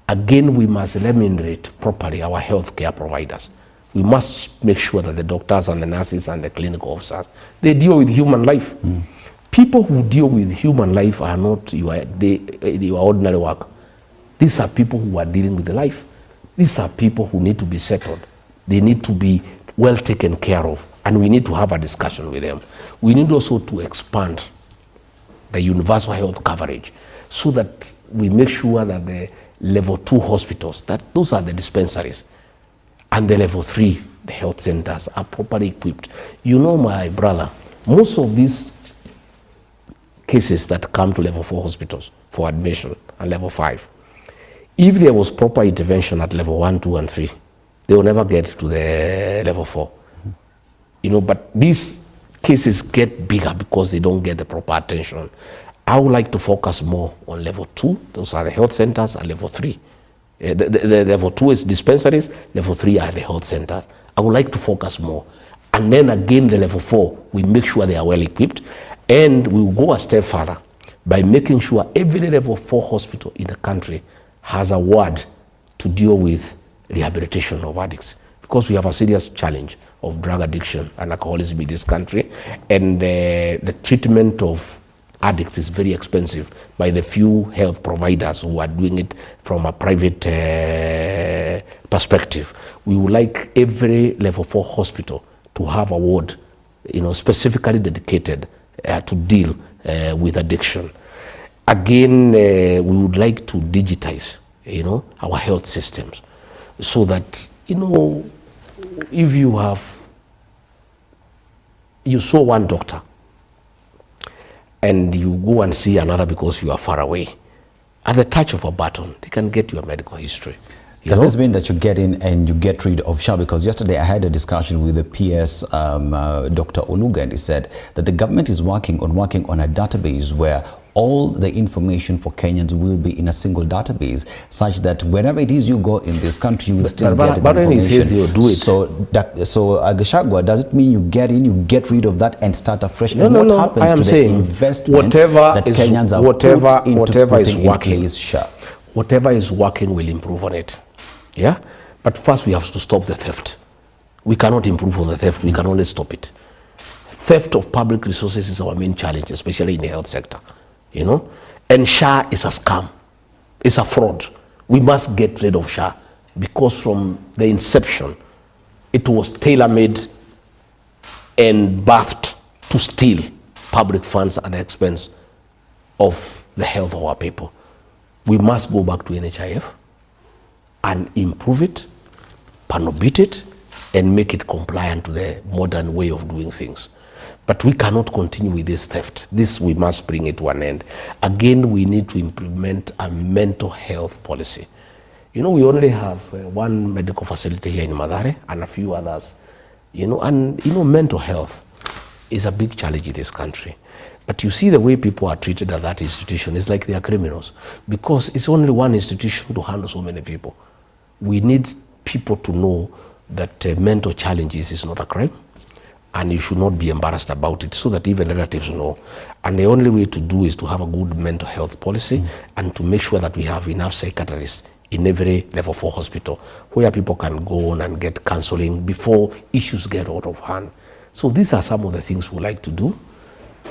Again, we must remunerate properly our healthcare providers. We must make sure that the doctors and the nurses and the clinical officers, they deal with human life. People who deal with human life are not your ordinary work. These are people who are dealing with the life. These are people who need to be settled. They need to be well taken care of, and we need to have a discussion with them. We need also to expand the universal health coverage so that we make sure that the level 2 hospitals, that those are the dispensaries, and the level 3, the health centers, are properly equipped. You know, my brother, most of these cases that come to level 4 hospitals for admission and level 5, if there was proper intervention at level 1, 2, and 3, they will never get to the level 4. You know, but these cases get bigger because they don't get the proper attention. I would like to focus more on level 2. Those are the health centers, and level 3. The level 2 is dispensaries, level 3 are the health centers. I would like to focus more. And then again, the level 4, we make sure they are well equipped. And we will go a step further by making sure every level 4 hospital in the country has a word to deal with rehabilitation of addicts, because we have a serious challenge of drug addiction and alcoholism in this country, and the treatment of addicts is very expensive by the few health providers who are doing it from a private perspective. We would like every level 4 hospital to have a ward, specifically dedicated to deal with addiction. Again, we would like to digitize, our health systems, so that, if you saw one doctor and you go and see another because you are far away, at the touch of a button, they can get your medical history. Does this mean that you get in and you get rid of SHA? Because yesterday I had a discussion with the PS, Dr. Oluga, and he said that the government is working on a database where all the information for Kenyans will be in a single database, such that wherever it is you go in this country, you will still get the information. Do it. So Gachagua, does it mean you get in, you get rid of that and start afresh? No, and what happens to the investment that Kenyans have put into putting in place SHA? Whatever is working will improve on it. Yeah? But first we have to stop the theft. We cannot improve on the theft, we can only stop it. Theft of public resources is our main challenge, especially in the health sector. And SHA is a scam. It's a fraud. We must get rid of SHA, because from the inception, it was tailor-made and birthed to steal public funds at the expense of the health of our people. We must go back to NHIF and improve it, panobit it, and make it compliant to the modern way of doing things. But we cannot continue with this theft. This, we must bring it to an end. Again, we need to implement a mental health policy. We only have one medical facility here in Bahari and a few others. Mental health is a big challenge in this country. But you see the way people are treated at that institution, it's like they are criminals, because it's only one institution to handle so many people. We need people to know that mental challenges is not a crime, and you should not be embarrassed about it, so that even relatives know. And the only way to do is to have a good mental health policy and to make sure that we have enough psychiatrists in every level 4 hospital where people can go on and get counseling before issues get out of hand. So these are some of the things we like to do.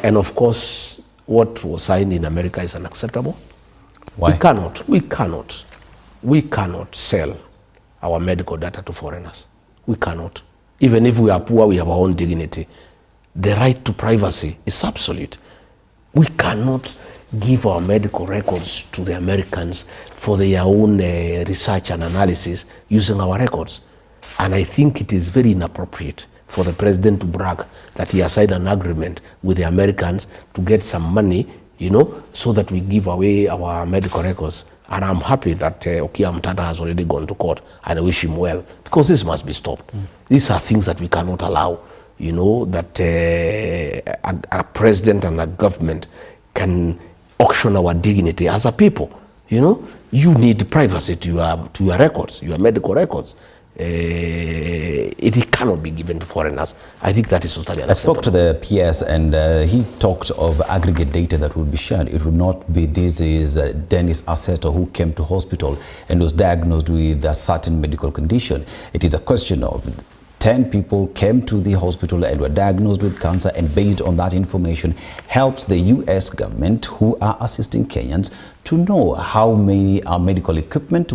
And of course, what was signed in America is unacceptable. Why? We cannot sell our medical data to foreigners. We cannot. Even if we are poor, we have our own dignity. The right to privacy is absolute. We cannot give our medical records to the Americans for their own research and analysis using our records. And I think it is very inappropriate for the president to brag that he has signed an agreement with the Americans to get some money, so that we give away our medical records. And I'm happy that Okia Mtata has already gone to court, and I wish him well, because this must be stopped. These are things that we cannot allow, that a president and a government can auction our dignity as a people. You need privacy to your records, your medical records. It cannot be given to foreigners. I think that is totally unacceptable. I spoke to the PS, and he talked of aggregate data that would be shared. It would not be this is Dennis Aseto who came to hospital and was diagnosed with a certain medical condition. It is a question of 10 people came to the hospital and were diagnosed with cancer, and based on that information helps the US government, who are assisting Kenyans, to know how many medical equipment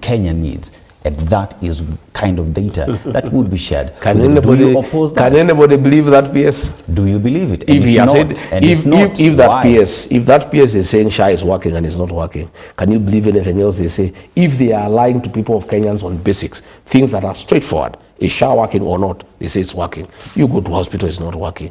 Kenya needs. And that is kind of data that would be shared. Do you oppose that? Can anybody believe that PS? Do you believe it? If he has said, if that PS is saying SHA is working and it's not working, can you believe anything else they say? If they are lying to people of Kenyans on basics, things that are straightforward, is SHA working or not? They say it's working. You go to hospital, it's not working.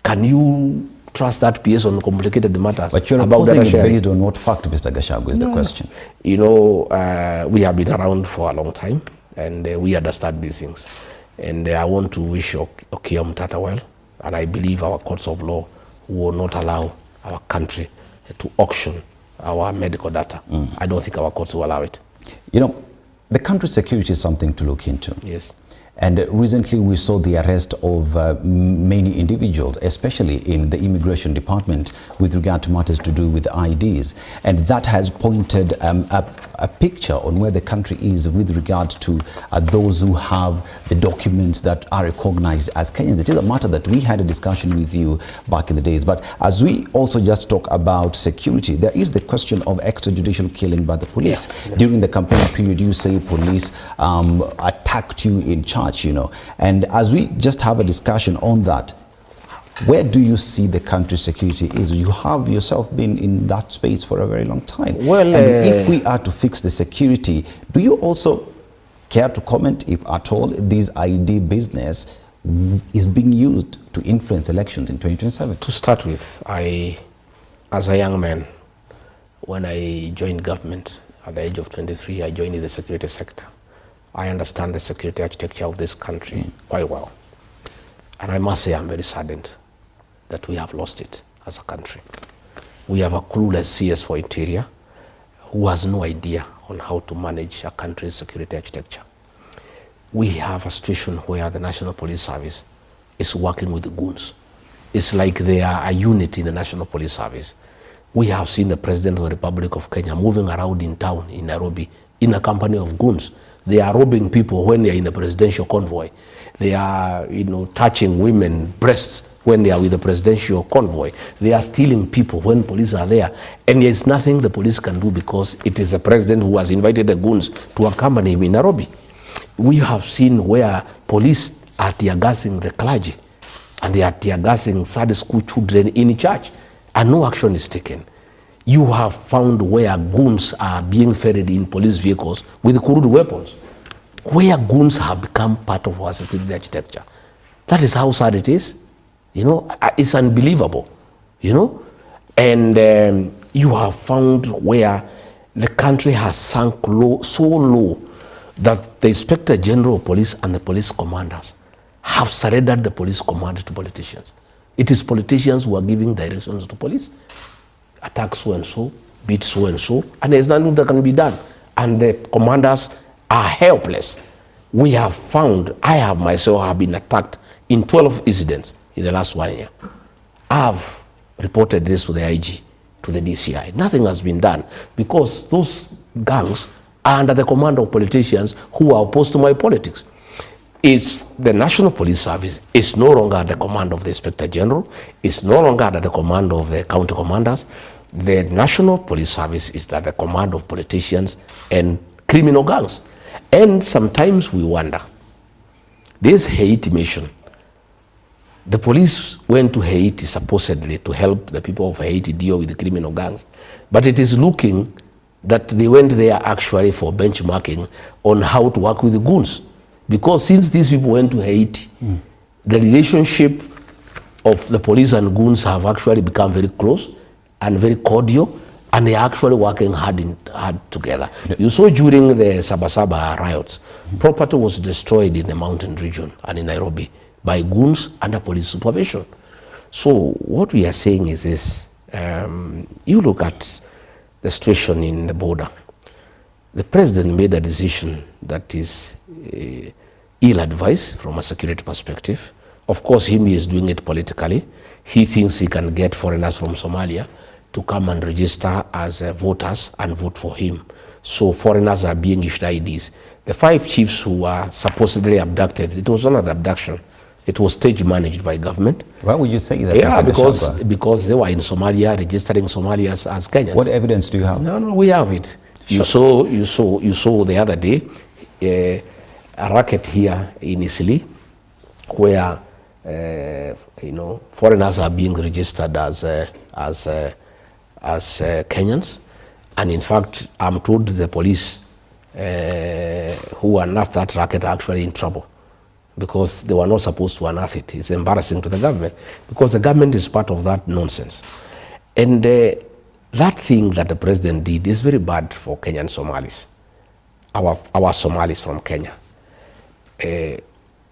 Can you trust that PS on complicated matters? But you're opposing it based on what fact, Mr. Gachagua, is the question? We have been around for a long time, and we understand these things. And I want to wish Okia Mtata well, and I believe our courts of law will not allow our country to auction our medical data. I don't think our courts will allow it. The country's security is something to look into. Yes. And recently we saw the arrest of many individuals, especially in the immigration department, with regard to matters to do with IDs. And that has pointed a picture on where the country is with regard to those who have the documents that are recognized as Kenyans. It is a matter that we had a discussion with you back in the days. But as we also just talk about security, there is the question of extrajudicial killing by the police. Yeah. During the campaign period, you say police attacked you in church, you know. And as we just have a discussion on that, where do you see the country's security is? You have yourself been in that space for a very long time. Well, and if we are to fix the security, do you also care to comment if at all this ID business is being used to influence elections in 2027? To start with, as a young man, when I joined government at the age of 23, I joined in the security sector. I understand the security architecture of this country quite well. And I must say I'm very saddened that we have lost it as a country. We have a clueless CS for Interior who has no idea on how to manage a country's security architecture. We have a situation where the National Police Service is working with the goons. It's like they are a unit in the National Police Service. We have seen the President of the Republic of Kenya moving around in town in Nairobi in a company of goons. They are robbing people when they are in the presidential convoy. They are, touching women's breasts when they are with the presidential convoy. They are stealing people when police are there. And there's nothing the police can do because it is the president who has invited the goons to accompany him in Nairobi. We have seen where police are tear-gassing the clergy and they are tear-gassing Sunday school children in church and no action is taken. You have found where goons are being ferried in police vehicles with crude weapons, where goons have become part of our security architecture. That is how sad it is. It's unbelievable, And you have found where the country has sunk so low that the Inspector General of Police and the police commanders have surrendered the police command to politicians. It is politicians who are giving directions to police. Attack so-and-so, beat so-and-so, and there's nothing that can be done. And the commanders are helpless. We have found, I have myself been attacked in 12 incidents in the last 1 year. I've reported this to the IG, to the DCI. Nothing has been done because those gangs are under the command of politicians who are opposed to my politics. It's the National Police Service is no longer at the command of the Inspector General. It's no longer at the command of the county commanders. The National Police Service is at the command of politicians and criminal gangs. And sometimes we wonder, this Haiti mission, the police went to Haiti supposedly to help the people of Haiti deal with the criminal gangs. But it is looking that they went there actually for benchmarking on how to work with the goons. Because since these people went to Haiti, the relationship of the police and goons have actually become very close and very cordial, and they are actually working hard together. You saw during the Sabasaba riots, property was destroyed in the mountain region and in Nairobi by goons under police supervision. So what we are saying is this, you look at the situation in the border. The president made a decision that is ill-advised from a security perspective. Of course, he is doing it politically. He thinks he can get foreigners from Somalia to come and register as voters and vote for him. So foreigners are being issued IDs. The 5 chiefs who were supposedly abducted, it was not an abduction. It was stage managed by government. Why would you say that? Yeah, because they were in Somalia, registering Somalians as Kenyans. What evidence do you have? No, we have it. You saw the other day a racket here in Isili, where foreigners are being registered as Kenyans, and in fact, I'm told the police who unearthed that racket are actually in trouble because they were not supposed to unearth it. It's embarrassing to the government because the government is part of that nonsense. And that thing that the president did is very bad for Kenyan Somalis, our Somalis from Kenya.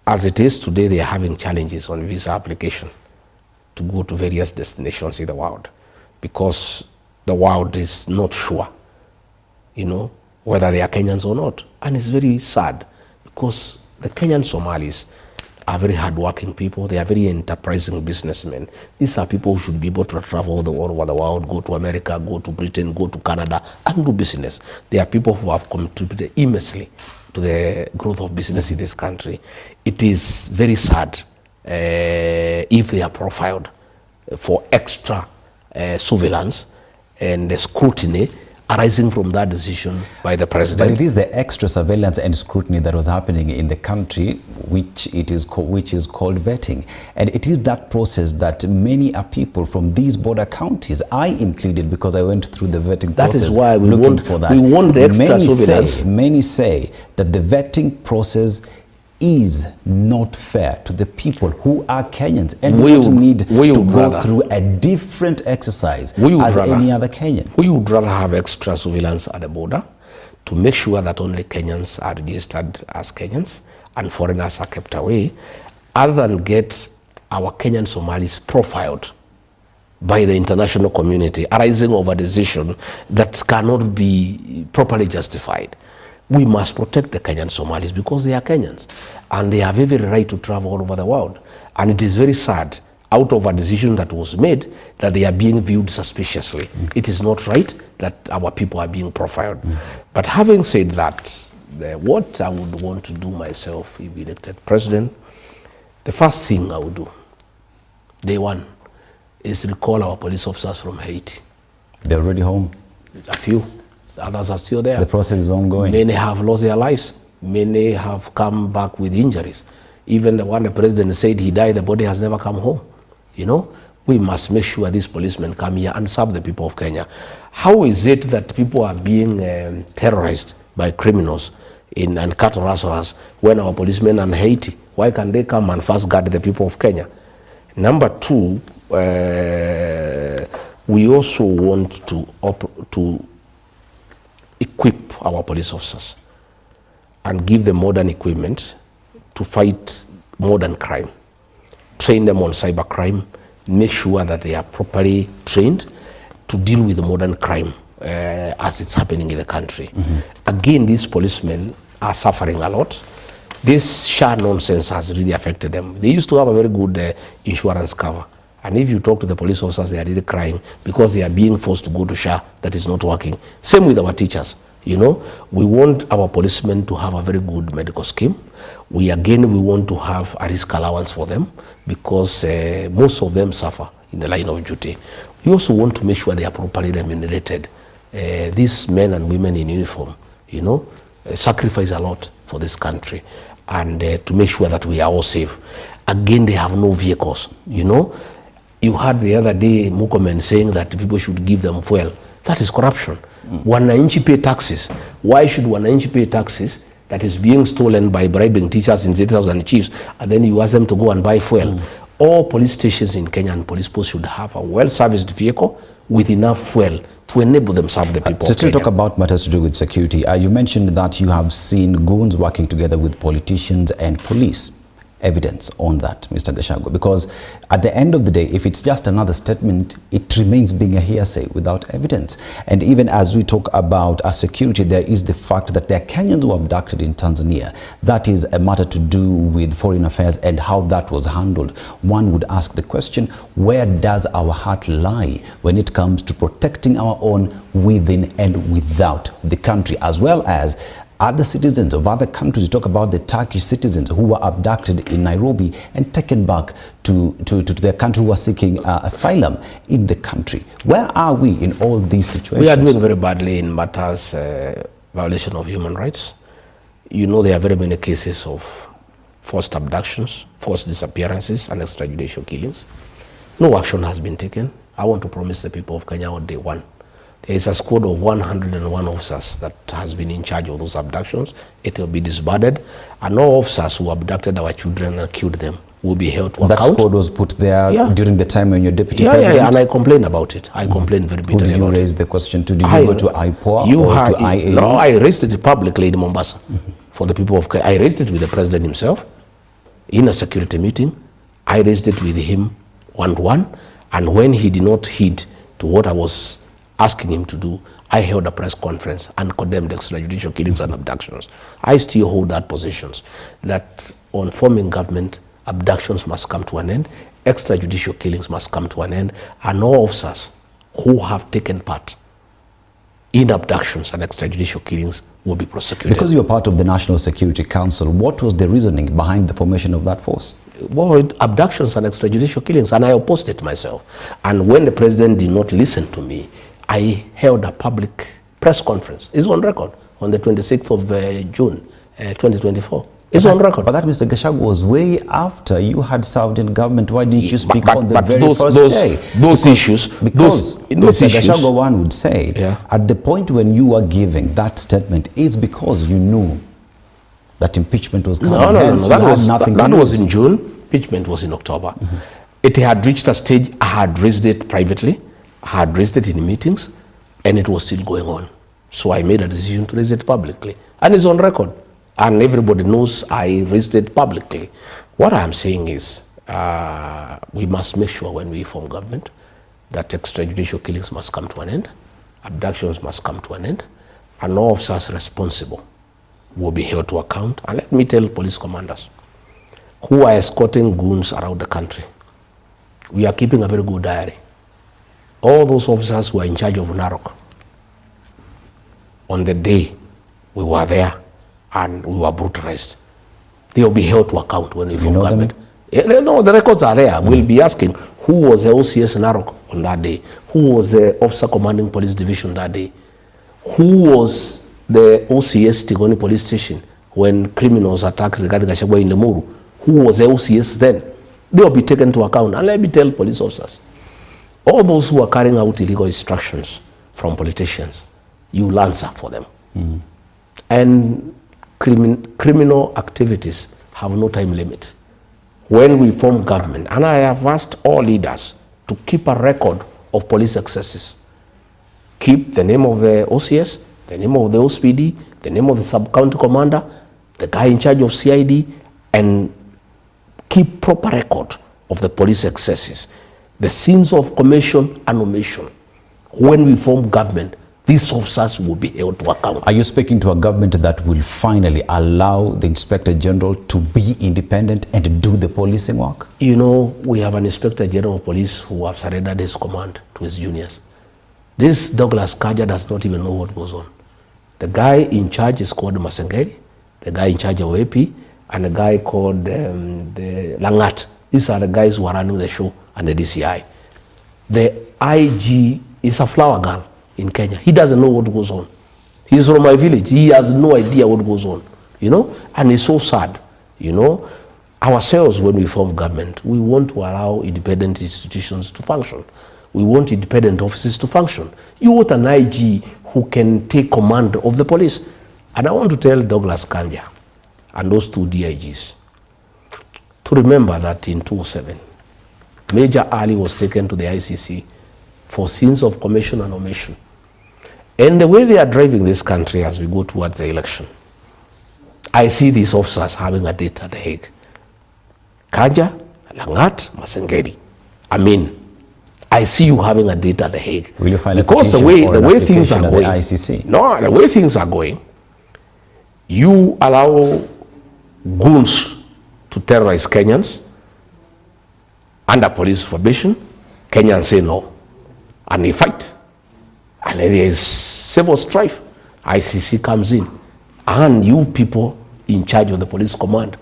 As it is today, they are having challenges on visa application to go to various destinations in the world because the world is not sure, whether they are Kenyans or not. And it's very sad because The Kenyan Somalis are very hardworking people. They are very enterprising businessmen. These are people who should be able to travel all over the world, go to America, go to Britain, go to Canada, and do business. They are people who have contributed immensely to the growth of business in this country. It is very sad if they are profiled for extra surveillance and scrutiny arising from that decision by the president. But it is the extra surveillance and scrutiny that was happening in the country, which is called vetting. And it is that process that many people from these border counties, I included, because I went through the vetting process. That is why we looking want, for that. We want the extra surveillance. Many say that the vetting process is not fair to the people who are Kenyans and who need to go through a different exercise as any other Kenyan. We would rather have extra surveillance at the border to make sure that only Kenyans are registered as Kenyans and foreigners are kept away, other than get our Kenyan Somalis profiled by the international community arising of a decision that cannot be properly justified. We must protect the Kenyan Somalis because they are Kenyans and they have every right to travel all over the world. And it is very sad, out of a decision that was made, that they are being viewed suspiciously. It is not right that our people are being profiled. But having said that, what I would want to do myself if elected president, the first thing I would do, day one, is recall our police officers from Haiti. They're already home. A few. The others are still there. The process is ongoing. Many have lost their lives. Many have come back with injuries. Even the one the president said he died, the body has never come home. You know, we must make sure these policemen come here and serve the people of Kenya. How is it that people are being terrorized by criminals and cattle rustlers when our policemen are in Haiti? Why can't they come and first guard the people of Kenya? Number two, we also want to equip our police officers and give them modern equipment to fight modern crime. Train them on cyber crime, make sure that they are properly trained to deal with the modern crime as it's happening in the country. Again, these policemen are suffering a lot. This SHA nonsense has really affected them. They used to have a very good insurance cover. And if you talk to the police officers, they are really crying because they are being forced to go to SHA that is not working. Same with our teachers. You know, we want our policemen to have a very good medical scheme. We want to have a risk allowance for them because most of them suffer in the line of duty. We also want to make sure they are properly remunerated. These men and women in uniform, you know, sacrifice a lot for this country and to make sure that we are all safe. Again, they have no vehicles, you know. You heard the other day Mukomen saying that people should give them fuel. That is corruption. Wananchi pay taxes. Why should Wananchi pay taxes that is being stolen by bribing teachers in states and chiefs, and then you ask them to go and buy fuel? All police stations in Kenya and police posts should have a well-serviced vehicle with enough fuel to enable them serve the people. So still talk about matters to do with security. You mentioned that you have seen goons working together with politicians and police. Evidence on that, Mr. Gachagua, because at the end of the day, if it's just another statement, it remains being a hearsay without evidence. And even as we talk about our security, there is the fact that there are Kenyans who were abducted in Tanzania. That is a matter to do with foreign affairs and how that was handled. One would ask the question, where does our heart lie when it comes to protecting our own within and without the country, as well as other citizens of other countries? Talk about the Turkish citizens who were abducted in Nairobi and taken back to their country, who are seeking asylum in the country. Where are we in all these situations? We are doing very badly in matters violation of human rights. You know, there are very many cases of forced abductions, forced disappearances, and extrajudicial killings. No action has been taken. I want to promise the people of Kenya on day one, there is a squad of 101 officers that has been in charge of those abductions. It will be disbanded, and all officers who abducted our children and killed them will be held to account. That squad was put there during the time when you're deputy president? Yeah, and I complained about it. I complained very bitterly. Who did you raise the question to? Did you go to IPOA or to IA? No, I raised it publicly in Mombasa for the people of Kenya. I raised it with the president himself in a security meeting. I raised it with him one-to-one, and when he did not heed to what I was asking him to do, I held a press conference and condemned extrajudicial killings and abductions. I still hold that position, that on forming government, abductions must come to an end, extrajudicial killings must come to an end, and all officers who have taken part in abductions and extrajudicial killings will be prosecuted. Because you're part of the National Security Council, what was the reasoning behind the formation of that force? Well, abductions and extrajudicial killings, and I opposed it myself. And when the president did not listen to me, I held a public press conference. It's on record, on the 26th of June, 2024. It's on record. But that, Mr. Gachagua, was way after you had served in government. Why didn't you speak on the very first day? Those issues. Because Mr. Gachagua, one would say, at the point when you were giving that statement, it's because you knew that impeachment was coming. No. That was in June. Impeachment was in October. It had reached a stage, I had raised it privately, I had raised it in meetings, and it was still going on. So I made a decision to raise it publicly. And it's on record. And everybody knows I raised it publicly. What I'm saying is, we must make sure when we form government that extrajudicial killings must come to an end, abductions must come to an end, and all officers responsible will be held to account. And let me tell police commanders who are escorting goons around the country, we are keeping a very good diary. All those officers who are in charge of Narok, on the day we were there, and we were brutalized, they will be held to account when we form government. No, the records are there. We'll be asking who was the OCS Narok on that day, who was the officer commanding police division that day, who was the OCS Tigoni police station when criminals attacked regarding Gachagua in Lemuru, who was the OCS then. They will be taken to account. And let me tell police officers, all those who are carrying out illegal instructions from politicians, you will answer for them. And criminal activities have no time limit. When we form government, and I have asked all leaders to keep a record of police excesses. Keep the name of the OCS, the name of the OSPD, the name of the sub-county commander, the guy in charge of CID, and keep proper record of the police excesses, the sins of commission and omission. When we form government, these officers will be held to account. Are you speaking to a government that will finally allow the Inspector General to be independent and do the policing work? You know, we have an Inspector General of Police who have surrendered his command to his juniors. This Douglas Kaja does not even know what goes on. The guy in charge is called Masengeri, the guy in charge of AP, and a guy called the Langat. These are the guys who are running the show and the DCI. The IG is a flower girl in Kenya. He doesn't know what goes on. He's from my village. He has no idea what goes on, you know, and it's so sad, you know. Ourselves, when we form government, we want to allow independent institutions to function. We want independent offices to function. You want an IG who can take command of the police. And I want to tell Douglas Kanja and those two DIGs to remember that in 2007, Major Ali was taken to the ICC for sins of commission and omission. And the way they are driving this country as we go towards the election, I see these officers having a date at The Hague. Kaja, Langat, Masengeri. I mean, I see you having a date at The Hague. Will you file because a petition the way things are going, the ICC? No, the way things are going, you allow goons to terrorize Kenyans under police formation. Kenyans say no, and they fight, and there is civil strife. ICC comes in, and you people in charge of the police command,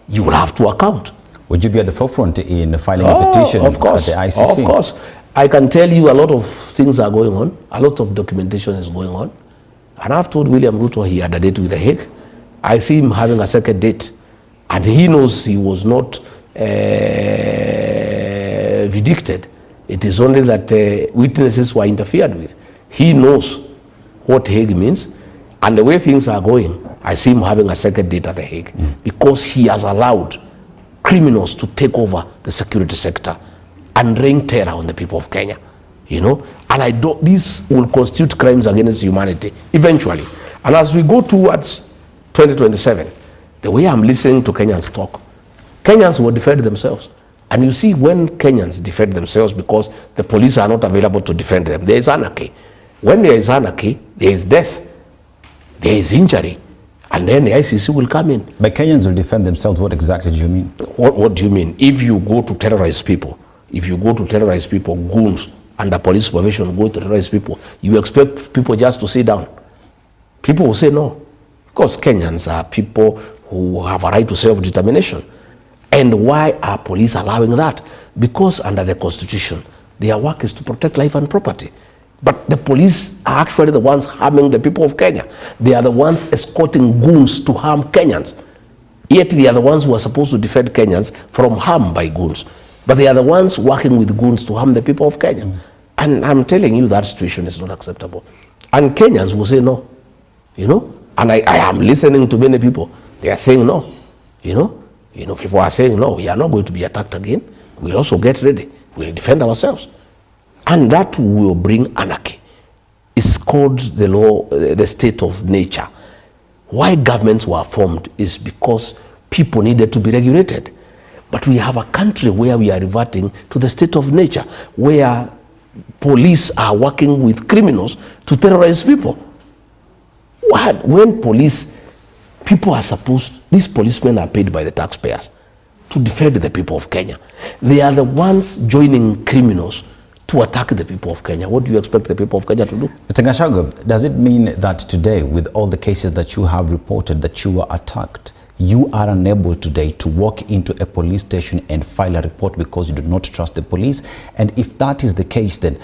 you will have to account. Would you be at the forefront in filing a petition of course, at the ICC? Of course. I can tell you a lot of things are going on. A lot of documentation is going on. And I've told William Ruto he had a date with The Hague. I see him having a second date. And he knows he was not vindicated. It is only that witnesses were interfered with. He knows what Hague means. And the way things are going, I see him having a second date at The Hague because he has allowed criminals to take over the security sector and rain terror on the people of Kenya, you know. And this will constitute crimes against humanity eventually. And as we go towards 2027, the way I'm listening to Kenyans talk, Kenyans will defend themselves. And you see, when Kenyans defend themselves because the police are not available to defend them, there is anarchy. When there is anarchy, there is death, there is injury, and then the ICC will come in. But Kenyans will defend themselves. What exactly do you mean? What do you mean? If you go to terrorize people, goons under police supervision go to terrorize people, you expect people just to sit down? People will say no. Because Kenyans are people who have a right to self-determination. And why are police allowing that? Because under the Constitution, their work is to protect life and property. But the police are actually the ones harming the people of Kenya. They are the ones escorting goons to harm Kenyans. Yet they are the ones who are supposed to defend Kenyans from harm by goons. But they are the ones working with goons to harm the people of Kenya. And I'm telling you that situation is not acceptable. And Kenyans will say no, you know. And I am listening to many people. They are saying no, you know. People are saying no, we are not going to be attacked again. We'll also get ready. We'll defend ourselves. And that will bring anarchy. It's called the law, the state of nature. Why governments were formed is because people needed to be regulated. But we have a country where we are reverting to the state of nature, where police are working with criminals to terrorize people. When people are supposed, these policemen are paid by the taxpayers to defend the people of Kenya. They are the ones joining criminals to attack the people of Kenya. What do you expect the people of Kenya to do? Mr. Gachagua, does it mean that today, with all the cases that you have reported that you were attacked, you are unable today to walk into a police station and file a report because you do not trust the police? And if that is the case, then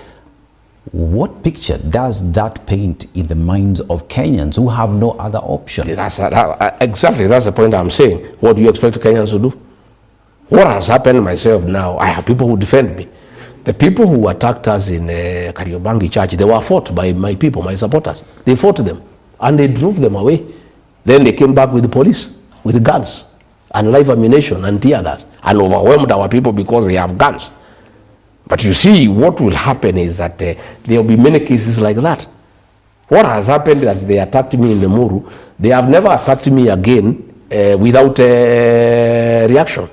what picture does that paint in the minds of Kenyans who have no other option? Exactly, that's the point I'm saying. What do you expect Kenyans to do? What has happened myself now, I have people who defend me. The people who attacked us in Kariobangi Church, they were fought by my people, my supporters. They fought them and they drove them away. Then they came back with the police, with guns and live ammunition and tear gas, and overwhelmed our people because they have guns. But you see, what will happen is that there will be many cases like that. What has happened is they attacked me in Lemuru. They have never attacked me again without reaction.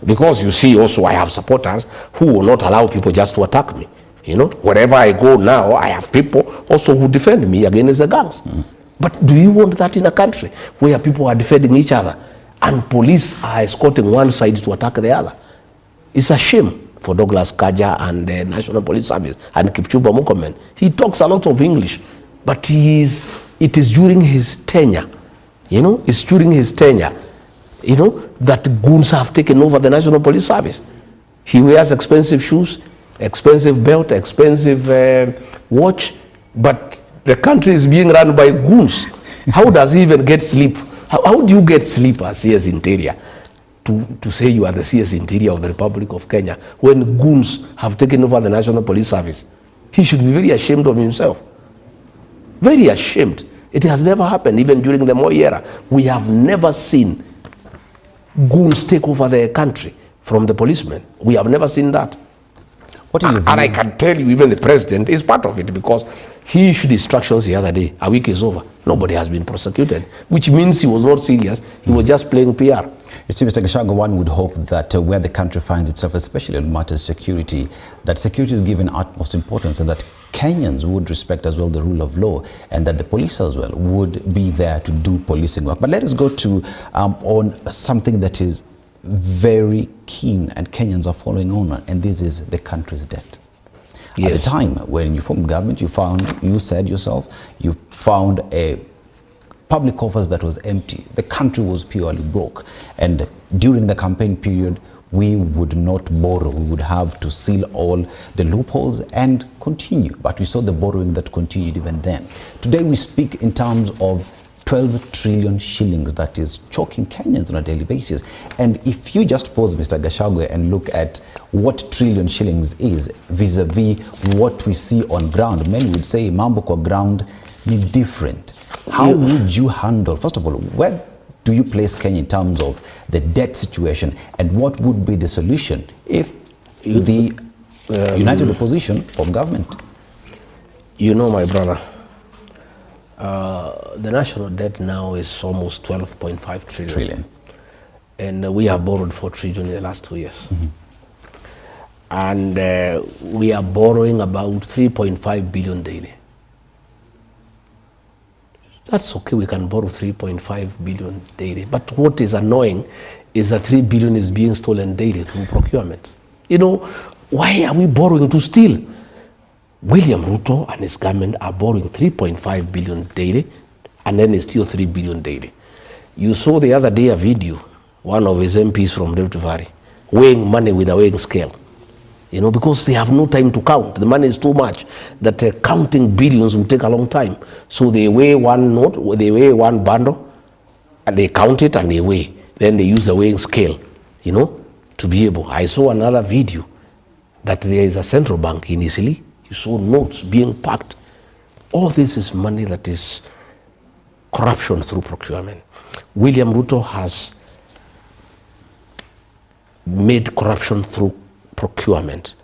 Because you see also I have supporters who will not allow people just to attack me. You know, wherever I go now, I have people also who defend me against the gangs. But do you want that in a country where people are defending each other and police are escorting one side to attack the other? It's a shame for Douglas Kaja and the National Police Service and Kipchumba Murkomen. He talks a lot of English, but it is during his tenure, you know, it's during his tenure, you know, that goons have taken over the National Police Service. He wears expensive shoes, expensive belt, expensive watch, but the country is being run by goons. How does he even get sleep? How do you get sleep as CS Interior? To say you are the CS Interior of the Republic of Kenya when goons have taken over the National Police Service? He should be very ashamed of himself. Very ashamed. It has never happened, even during the Moi era. We have never seen goons take over the country from the policemen. We have never seen that. What is your view? And I can tell you, even the president is part of it, because he issued instructions the other day. A week is over. Nobody has been prosecuted, which means he was not serious. He was just playing PR. You see, Mr. Gachagua, one would hope that where the country finds itself, especially on matters of security, that security is given utmost importance and that Kenyans would respect as well the rule of law and that the police as well would be there to do policing work. But let us go to on something that is very keen and Kenyans are following on, and this is the country's debt. Yes. At the time when you formed government, you said yourself, you found a public coffers that was empty. The country was purely broke. And during the campaign period, we would not borrow. We would have to seal all the loopholes and continue. But we saw the borrowing that continued even then. Today we speak in terms of 12 trillion shillings that is choking Kenyans on a daily basis. And if you just pause, Mr. Gachagua, and look at what trillion shillings is vis-a-vis what we see on ground, many would say mambo kwa ground ni different. How would you handle, first of all, where do you place Kenya in terms of the debt situation, and what would be the solution if the united opposition form government? You know, my brother, the national debt now is almost 12.5 trillion. And we have borrowed 4 trillion in the last 2 years. And we are borrowing about 3.5 billion daily. That's okay, we can borrow 3.5 billion daily. But what is annoying is that 3 billion is being stolen daily through procurement. You know, why are we borrowing to steal? William Ruto and his government are borrowing 3.5 billion daily, and then they steal 3 billion daily. You saw the other day a video, one of his MPs from Bahari, weighing money with a weighing scale. You know, because they have no time to count. The money is too much that counting billions will take a long time. So they weigh one note, they weigh one bundle, and they count it and they weigh. Then they use the weighing scale, you know, to be able. I saw another video that there is a central bank in Italy. You saw notes being packed. All this is money that is corruption through procurement. William Ruto has made corruption through procurement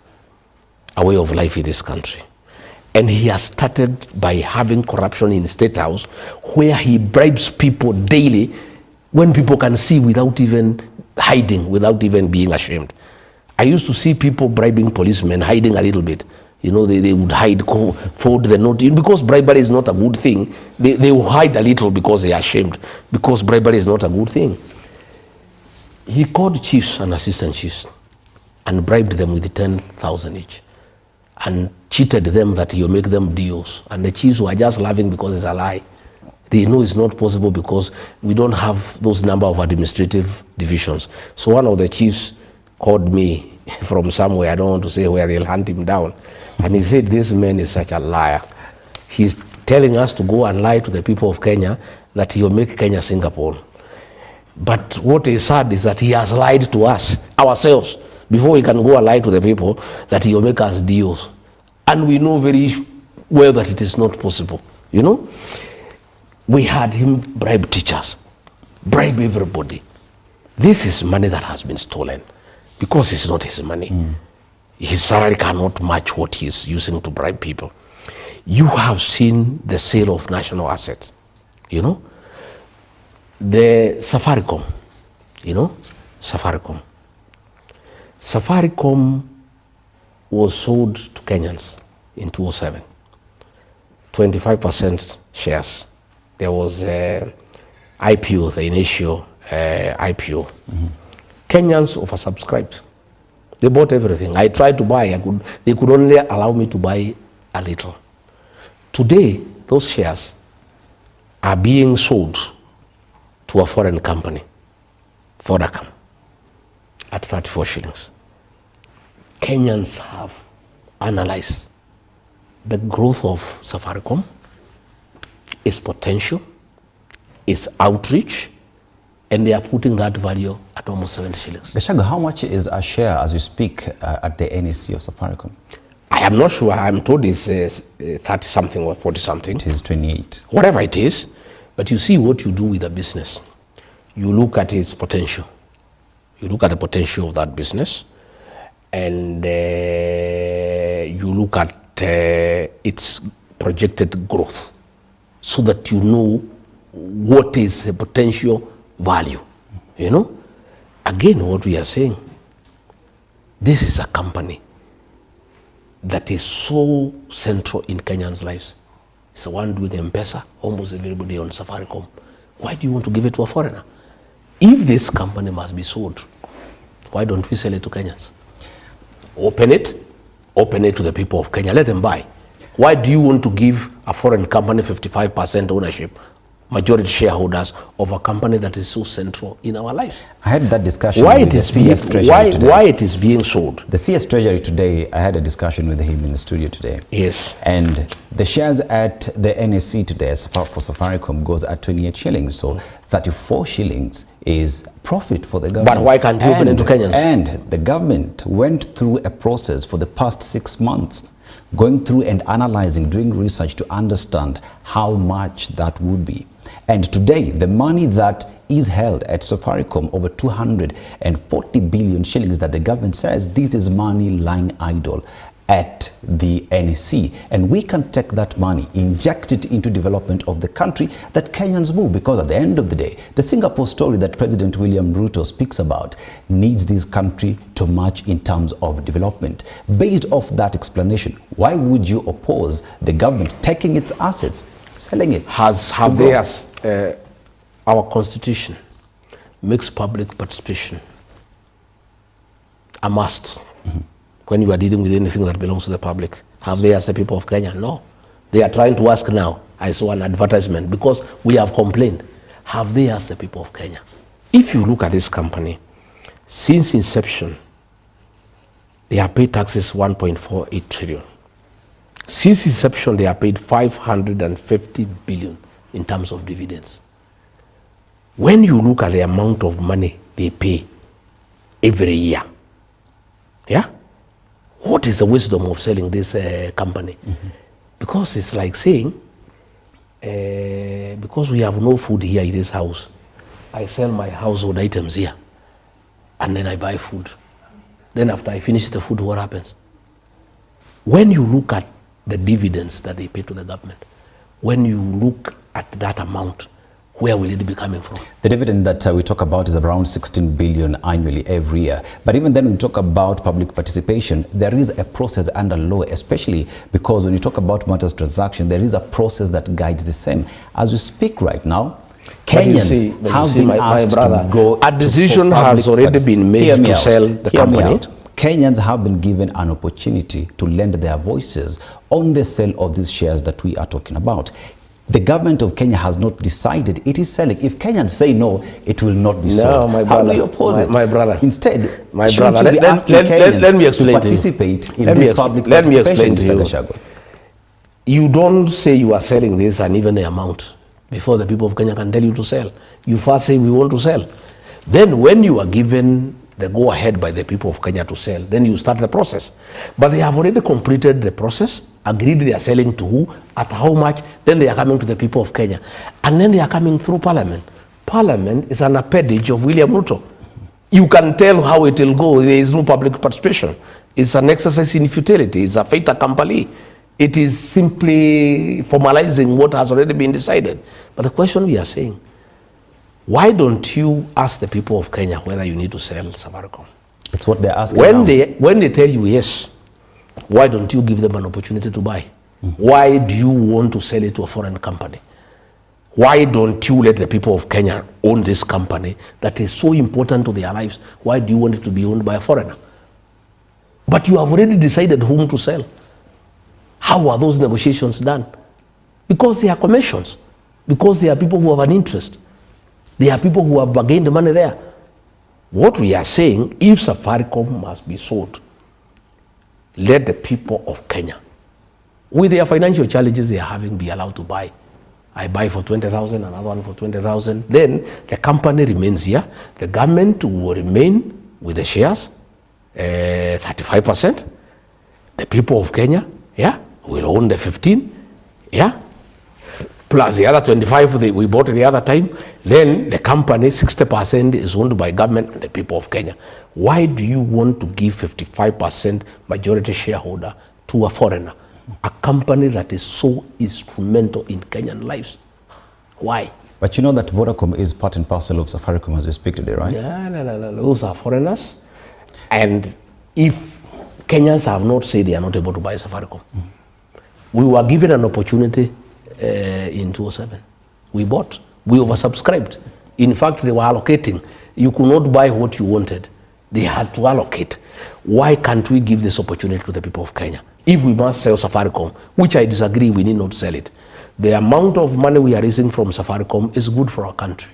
a way of life in this country. And he has started by having corruption in the State House, where he bribes people daily when people can see without even hiding, without even being ashamed. I used to see people bribing policemen, hiding a little bit. You know, they would hide, fold the note. Because bribery is not a good thing, they will hide a little because they are ashamed, because bribery is not a good thing. He called chiefs and assistant chiefs and bribed them with 10,000 each, and cheated them that he'll make them DOs. And the chiefs were just laughing because it's a lie. They know it's not possible because we don't have those number of administrative divisions. So one of the chiefs called me from somewhere, I don't want to say where, they'll hunt him down. And he said, this man is such a liar. He's telling us to go and lie to the people of Kenya that he'll make Kenya Singapore. But what is sad is that he has lied to us, ourselves, before he can go and lie to the people that he will make us DOs. And we know very well that it is not possible, you know. We had him bribe teachers, bribe everybody. This is money that has been stolen because it's not his money. His salary cannot match what he's using to bribe people. You have seen the sale of national assets, you know. The Safaricom, you know, Safaricom. Safaricom was sold to Kenyans in 2007, 25% shares. There was IPO, the initial IPO. Kenyans oversubscribed. They bought everything. I tried to buy, they could only allow me to buy a little. Today, those shares are being sold to a foreign company, Vodacom, at 34 shillings. Kenyans have analyzed the growth of Safaricom, its potential, its outreach, and they are putting that value at almost 70 shillings. Gachagua, how much is a share as you speak at the NEC of Safaricom? I am not sure. I'm told it's 30 something or 40 something. It is 28. Whatever it is. But you see what you do with a business. You look at its potential. You look at the potential of that business, and you look at its projected growth, so that you know what is the potential value. You know, again, what we are saying, this is a company that is so central in Kenyans' lives. It's the one doing M-Pesa, almost everybody on Safaricom. Why do you want to give it to a foreigner? If this company must be sold, why don't we sell it to Kenyans? Open it to the people of Kenya, let them buy. Why do you want to give a foreign company 55% ownership, majority shareholders of a company that is so central in our lives? I had that discussion with the CS Treasury today. Why it is being sold? The CS Treasury today, I had a discussion with him in the studio today. Yes. And the shares at the NSC today for Safaricom goes at 28 shillings. So 34 shillings is profit for the government. But why can't you open it to Kenyans? And the government went through a process for the past 6 months, going through and analyzing, doing research to understand how much that would be. And today, the money that is held at Safaricom, over 240 billion shillings, that the government says this is money lying idle. at the NEC, and we can take that money, inject it into development of the country that Kenyans move, because at the end of the day, the Singapore story that President William Ruto speaks about needs this country to march in terms of development. Based off that explanation, why would you oppose the government taking its assets, selling it? Our constitution makes public participation a must. When you are dealing with anything that belongs to the public. Have they asked the people of Kenya? No. They are trying to ask now. I saw an advertisement because we have complained. Have they asked the people of Kenya? If you look at this company, since inception, they have paid taxes 1.48 trillion. Since inception, they have paid 550 billion in terms of dividends. When you look at the amount of money they pay every year, yeah? What is the wisdom of selling this company? Because it's like saying, because we have no food here in this house, I sell my household items here, and then I buy food. Then after I finish the food, what happens? When you look at the dividends that they pay to the government, when you look at that amount, where will it be coming from? The dividend that we talk about is around 16 billion annually every year. But even then, when we talk about public participation, there is a process under law, especially because when you talk about matters transaction, there is a process that guides the same. As we speak right now, Kenyans have been asked to go. A decision has already been made to sell the company. Kenyans have been given an opportunity to lend their voices on the sale of these shares that we are talking about. The government of Kenya has not decided it is selling. If Kenyans say no, it will not be sold. My brother, how do you oppose it? My brother. Instead, my brother, let me explain to participate in this public participation, Mr. Gachagua? You don't say you are selling this and even the amount before the people of Kenya can tell you to sell. You first say we want to sell. Then when you are given the go-ahead by the people of Kenya to sell, then you start the process. But they have already completed the process, agreed they are selling to who, at how much, then they are coming to the people of Kenya. And then they are coming through Parliament. Parliament is an appendage of William Ruto. You can tell how it will go. There is no public participation. It's an exercise in futility. It's a fait accompli. It is simply formalizing what has already been decided. But the question we are saying, why don't you ask the people of Kenya whether you need to sell Safaricom? It's what they're asking when they tell you yes, why don't you give them an opportunity to buy? Why do you want to sell it to a foreign company? Why don't you let the people of Kenya own this company that is so important to their lives? Why do you want it to be owned by a foreigner? But you have already decided whom to sell. How are those negotiations done? Because they are commissions. Because they are people who have an interest. They are people who have gained money there. What we are saying, if Safaricom must be sold, let the people of Kenya, with their financial challenges they are having, be allowed to buy. I buy for 20,000, another one for 20,000. Then the company remains here. The government will remain with the shares, 35%. The people of Kenya, yeah, will own the 15, yeah, plus the other 25 we bought the other time. Then the company, 60% is owned by government and the people of Kenya. Why do you want to give 55% majority shareholder to a foreigner? A company that is so instrumental in Kenyan lives. Why? But you know that Vodacom is part and parcel of Safaricom as we speak today, right? No. Those are foreigners. And if Kenyans have not said they are not able to buy Safaricom, we were given an opportunity in 2007. We bought. We oversubscribed. In fact, they were allocating. You could not buy what you wanted. They had to allocate. Why can't we give this opportunity to the people of Kenya? If we must sell Safaricom, which I disagree, we need not sell it. The amount of money we are raising from Safaricom is good for our country.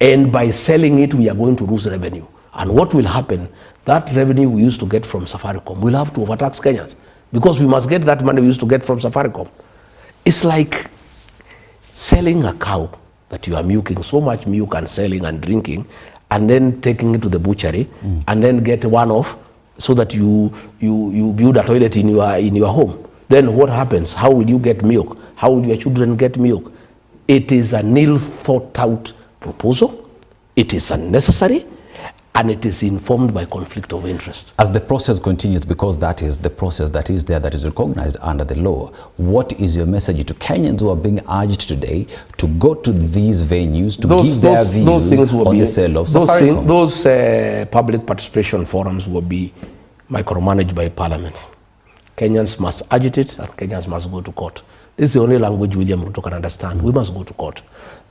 And by selling it, we are going to lose revenue. And what will happen, that revenue we used to get from Safaricom, we'll have to overtax Kenyans. Because we must get that money we used to get from Safaricom. It's like selling a cow that you are milking, so much milk and selling and drinking, and then taking it to the butchery, and then get one off so that you build a toilet in your home. Then what happens? How will you get milk? How will your children get milk? It is an ill thought out proposal. It is unnecessary. and it is informed by conflict of interest. As the process continues, because that is the process that is there, that is recognized under the law, what is your message to Kenyans who are being urged today to go to these venues to give their views on the sale of Safaricom? Those public participation forums will be micromanaged by Parliament. Kenyans must agitate and Kenyans must go to court. This is the only language William Ruto can understand. We must go to court.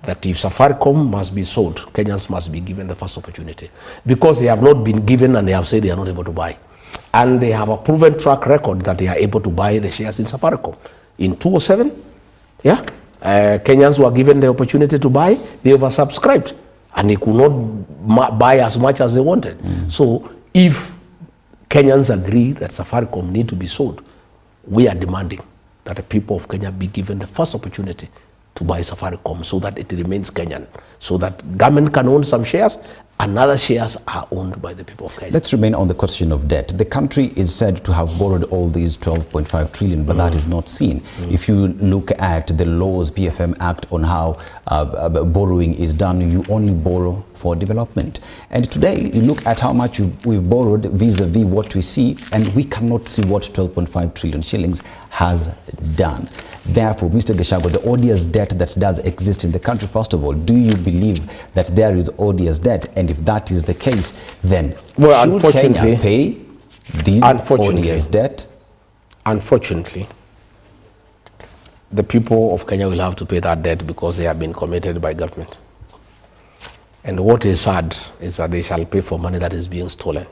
That if Safaricom must be sold, Kenyans must be given the first opportunity. Because they have not been given and they have said they are not able to buy. And they have a proven track record that they are able to buy the shares in Safaricom. In 2007, yeah, Kenyans were given the opportunity to buy, they oversubscribed. And they could not buy as much as they wanted. So if Kenyans agree that Safaricom need to be sold, we are demanding that the people of Kenya be given the first opportunity to buy Safaricom so that it remains Kenyan, so that government can own some shares and other shares are owned by the people of Kenya. Let's remain on the question of debt. The country is said to have borrowed all these 12.5 trillion, but that is not seen. If you look at the laws, PFM Act on how borrowing is done, you only borrow for development. And today, you look at how much we've borrowed vis-a-vis what we see, and we cannot see what 12.5 trillion shillings has done. Therefore, Mr. Gachagua, the odious debt that does exist in the country, first of all, do you believe that there is odious debt? And if that is the case, then should Kenya pay this odious debt? Unfortunately, the people of Kenya will have to pay that debt because they have been committed by government. And what is sad is that they shall pay for money that is being stolen.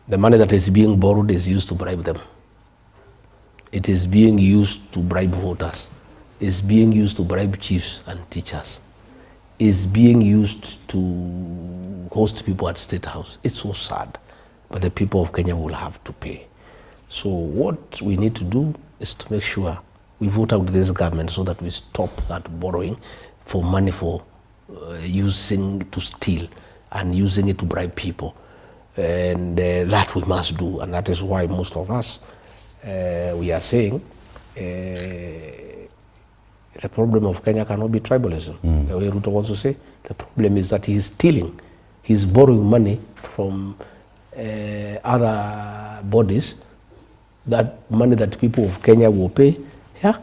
The money that is being borrowed is used to bribe them. It is being used to bribe voters. It's being used to bribe chiefs and teachers. It's being used to host people at State House. It's so sad, but the people of Kenya will have to pay. So what we need to do is to make sure we vote out this government so that we stop that borrowing for money for using to steal and using it to bribe people. And that we must do, and that is why most of us we are saying the problem of Kenya cannot be tribalism. The way Ruto wants to say, the problem is that he is stealing. He's borrowing money from other bodies, that money that people of Kenya will pay, yeah,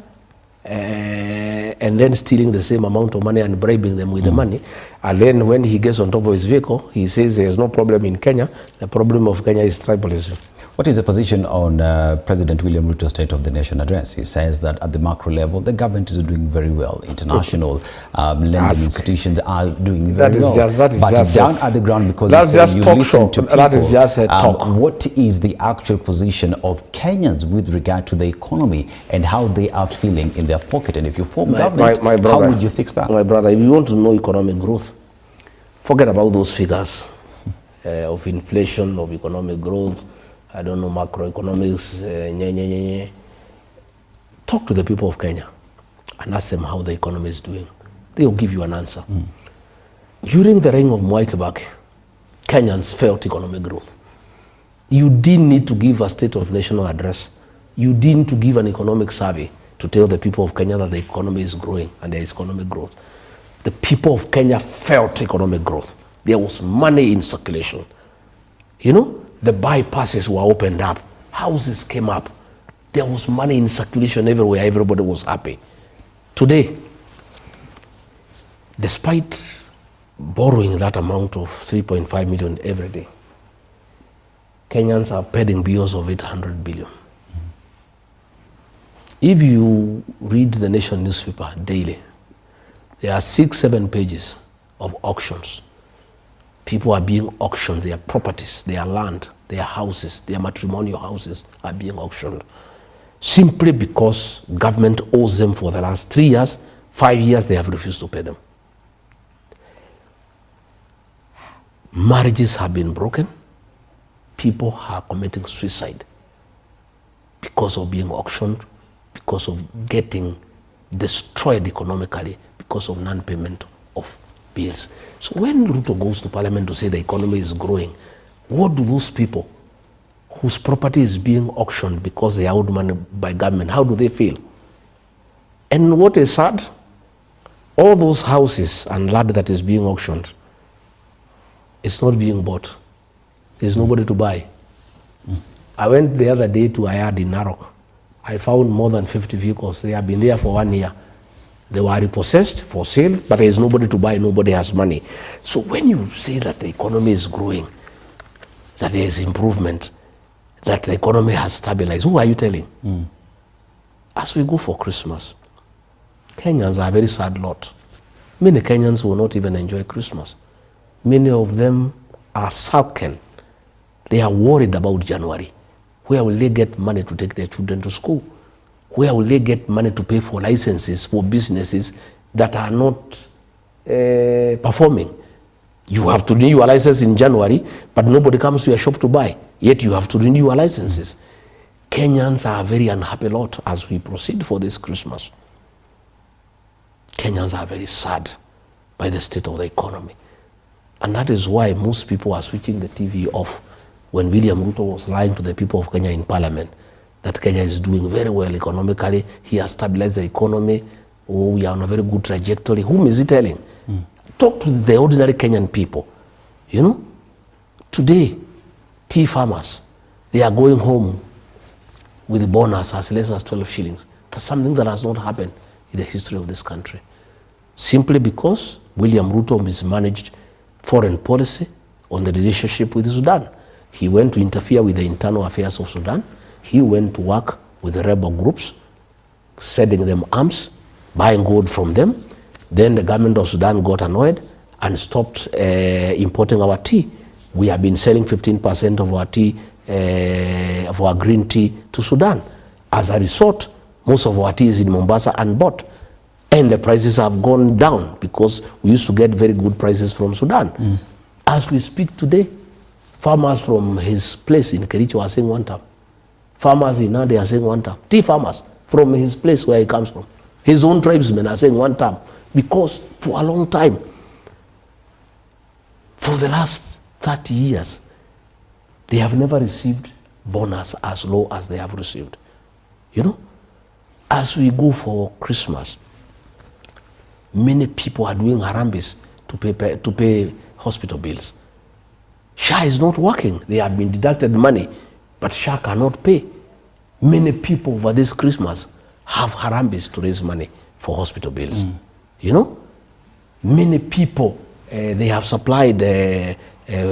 and then stealing the same amount of money and bribing them with the money. And then when he gets on top of his vehicle, he says there's no problem in Kenya. The problem of Kenya is tribalism. What is the position on President William Ruto's State of the Nation address? He says that at the macro level, the government is doing very well. International lending institutions are doing very well. But down at the ground, because you said you listen to people, that is just a talk. What is the actual position of Kenyans with regard to the economy and how they are feeling in their pocket? And if you form government, my brother, how would you fix that? My brother, if you want to know economic growth, forget about those figures of inflation, of economic growth. I don't know, macroeconomics, Talk to the people of Kenya and ask them how the economy is doing. They will give you an answer. During the reign of Mwai Kibaki, Kenyans felt economic growth. You didn't need to give a State of National address. You didn't need to give an economic survey to tell the people of Kenya that the economy is growing and there is economic growth. The people of Kenya felt economic growth. There was money in circulation. You know? The bypasses were opened up. Houses came up. There was money in circulation everywhere. Everybody was happy. Today, despite borrowing that amount of 3.5 million every day, Kenyans are paying bills of 800 billion. If you read the Nation newspaper daily, there are 6-7 pages of auctions. People are being auctioned, their properties, their land, their houses, their matrimonial houses are being auctioned. Simply because government owes them for the last 3 years, 5 years, they have refused to pay them. Marriages have been broken. People are committing suicide because of being auctioned, because of getting destroyed economically, because of non-payment of bills. So when Ruto goes to Parliament to say the economy is growing, what do those people whose property is being auctioned because they are owed money by government, how do they feel? And what is sad, all those houses and land that is being auctioned, It's not being bought. There's nobody to buy. I went the other day to Ayad in Narok. I found more than 50 vehicles. They have been there for 1 year. They were repossessed for sale, but there is nobody to buy, nobody has money. So when you say that the economy is growing, that there is improvement, that the economy has stabilized, who are you telling? As we go for Christmas, Kenyans are a very sad lot. Many Kenyans will not even enjoy Christmas. Many of them are sulking. They are worried about January. Where will they get money to take their children to school? Where will they get money to pay for licenses for businesses that are not performing? You have to renew your license in January, but nobody comes to your shop to buy. Yet you have to renew your licenses. Kenyans are a very unhappy lot as we proceed for this Christmas. Kenyans are very sad by the state of the economy. And that is why most people are switching the TV off when William Ruto was lying to the people of Kenya in parliament that Kenya is doing very well economically. He has stabilized the economy. Oh, we are on a very good trajectory. Whom is he telling? Talk to the ordinary Kenyan people. You know, today, tea farmers, they are going home with a bonus as less as 12 shillings. That's something that has not happened in the history of this country. Simply because William Ruto mismanaged foreign policy on the relationship with Sudan. He went to interfere with the internal affairs of Sudan. He went to work with the rebel groups, sending them arms, buying gold from them. Then the government of Sudan got annoyed and stopped importing our tea. We have been selling 15% of our tea, of our green tea to Sudan. As a result, most of our tea is in Mombasa and bought. And the prices have gone down because we used to get very good prices from Sudan. As we speak today, farmers from his place in Kericho are saying one term. Farmers in Nandi are saying one term. Tea farmers from his place where he comes from. His own tribesmen are saying one term. Because for a long time, for the last 30 years, they have never received bonus as low as they have received. You know, as we go for Christmas, many people are doing harambis to pay hospital bills. SHA is not working. They have been deducted money, but SHA cannot pay. Many people over this Christmas have harambis to raise money for hospital bills. You know, many people, they have supplied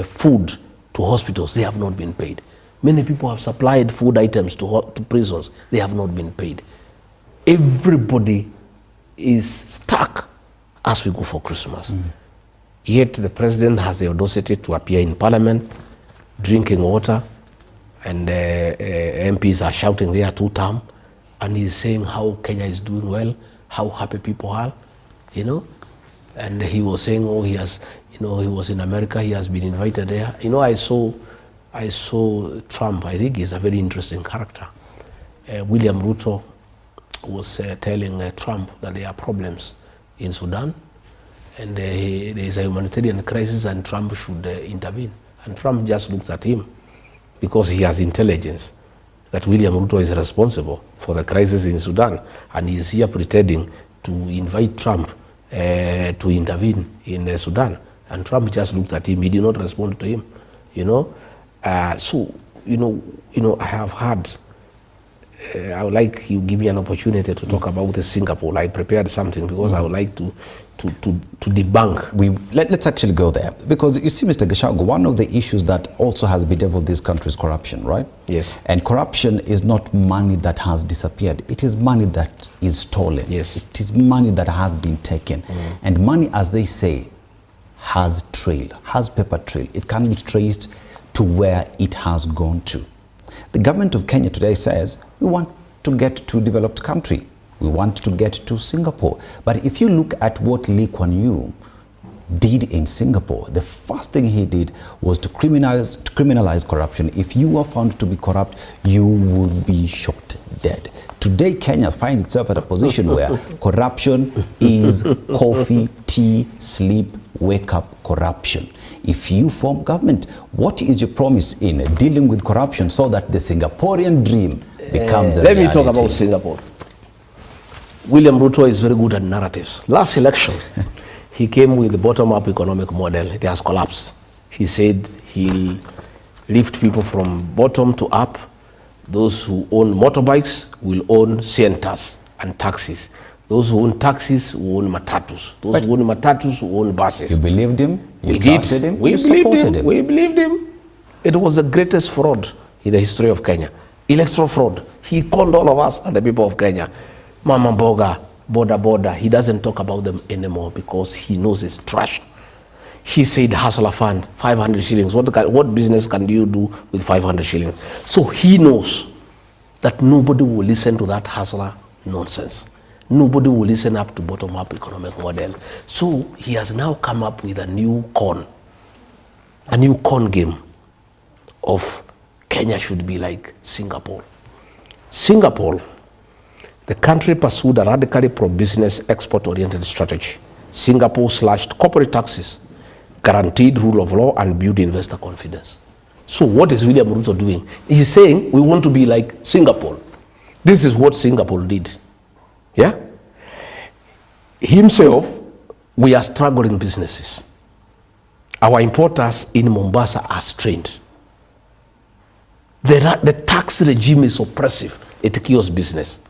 food to hospitals. They have not been paid. Many people have supplied food items to prisons. They have not been paid. Everybody is stuck as we go for Christmas. Yet the president has the audacity to appear in parliament, drinking water, and MPs are shouting there 2 term, and he's saying how Kenya is doing well, how happy people are, you know. And he was saying, oh, he has, you know, he was in America, he has been invited there. You know, I saw Trump. I think he's a very interesting character. William Ruto was telling Trump that there are problems in Sudan, and there is a humanitarian crisis and Trump should intervene. And Trump just looked at him because he has intelligence that William Ruto is responsible for the crisis in Sudan, and he is here pretending to invite Trump to intervene in Sudan. And Trump just looked at him. He did not respond to him, you know. So, you know, I have had, I would like you give me an opportunity to talk about the Singapore. I prepared something because I would like to debunk. Let's actually go there. Because you see, Mr. Gachagua, one of the issues that also has bedeviled this country is corruption, right? Yes. And corruption is not money that has disappeared. It is money that is stolen. Yes. It is money that has been taken. And money, as they say, has trail, has paper trail. It can be traced to where it has gone to. The government of Kenya today says, we want to get to a developed country. We want to get to Singapore. But if you look at what Lee Kuan Yew did in Singapore, the first thing he did was to criminalize corruption. If you were found to be corrupt, you would be shot dead. Today, Kenya finds itself at a position where corruption is coffee, tea, sleep, wake up corruption. If you form government, what is your promise in dealing with corruption so that the Singaporean dream becomes a reality? Let me talk about Singapore. William Ruto is very good at narratives. Last election, he came with the bottom-up economic model. It has collapsed. He said he'll lift people from bottom to up. Those who own motorbikes will own centers and taxis. Those who own taxis will own matatus. Those who own matatus will own buses. You believed him? You We trusted did. him? We You believed supported him. We believed him. It was the greatest fraud in the history of Kenya. Electoral fraud. He conned all of us and the people of Kenya. Mama Mboga, border. He doesn't talk about them anymore because he knows it's trash. He said, hustler fund, 500 shillings. What business can you do with 500 shillings? So he knows that nobody will listen to that hustler nonsense. Nobody will listen up to bottom-up economic model. So he has now come up with a new con game of Kenya should be like Singapore. Singapore, the country pursued a radically pro-business export-oriented strategy. Singapore slashed corporate taxes, guaranteed rule of law, and built investor confidence. So what is William Ruto doing? He's saying we want to be like Singapore. This is what Singapore did. Yeah? Himself, we are struggling businesses. Our importers in Mombasa are strained. The tax regime is oppressive. It kills business.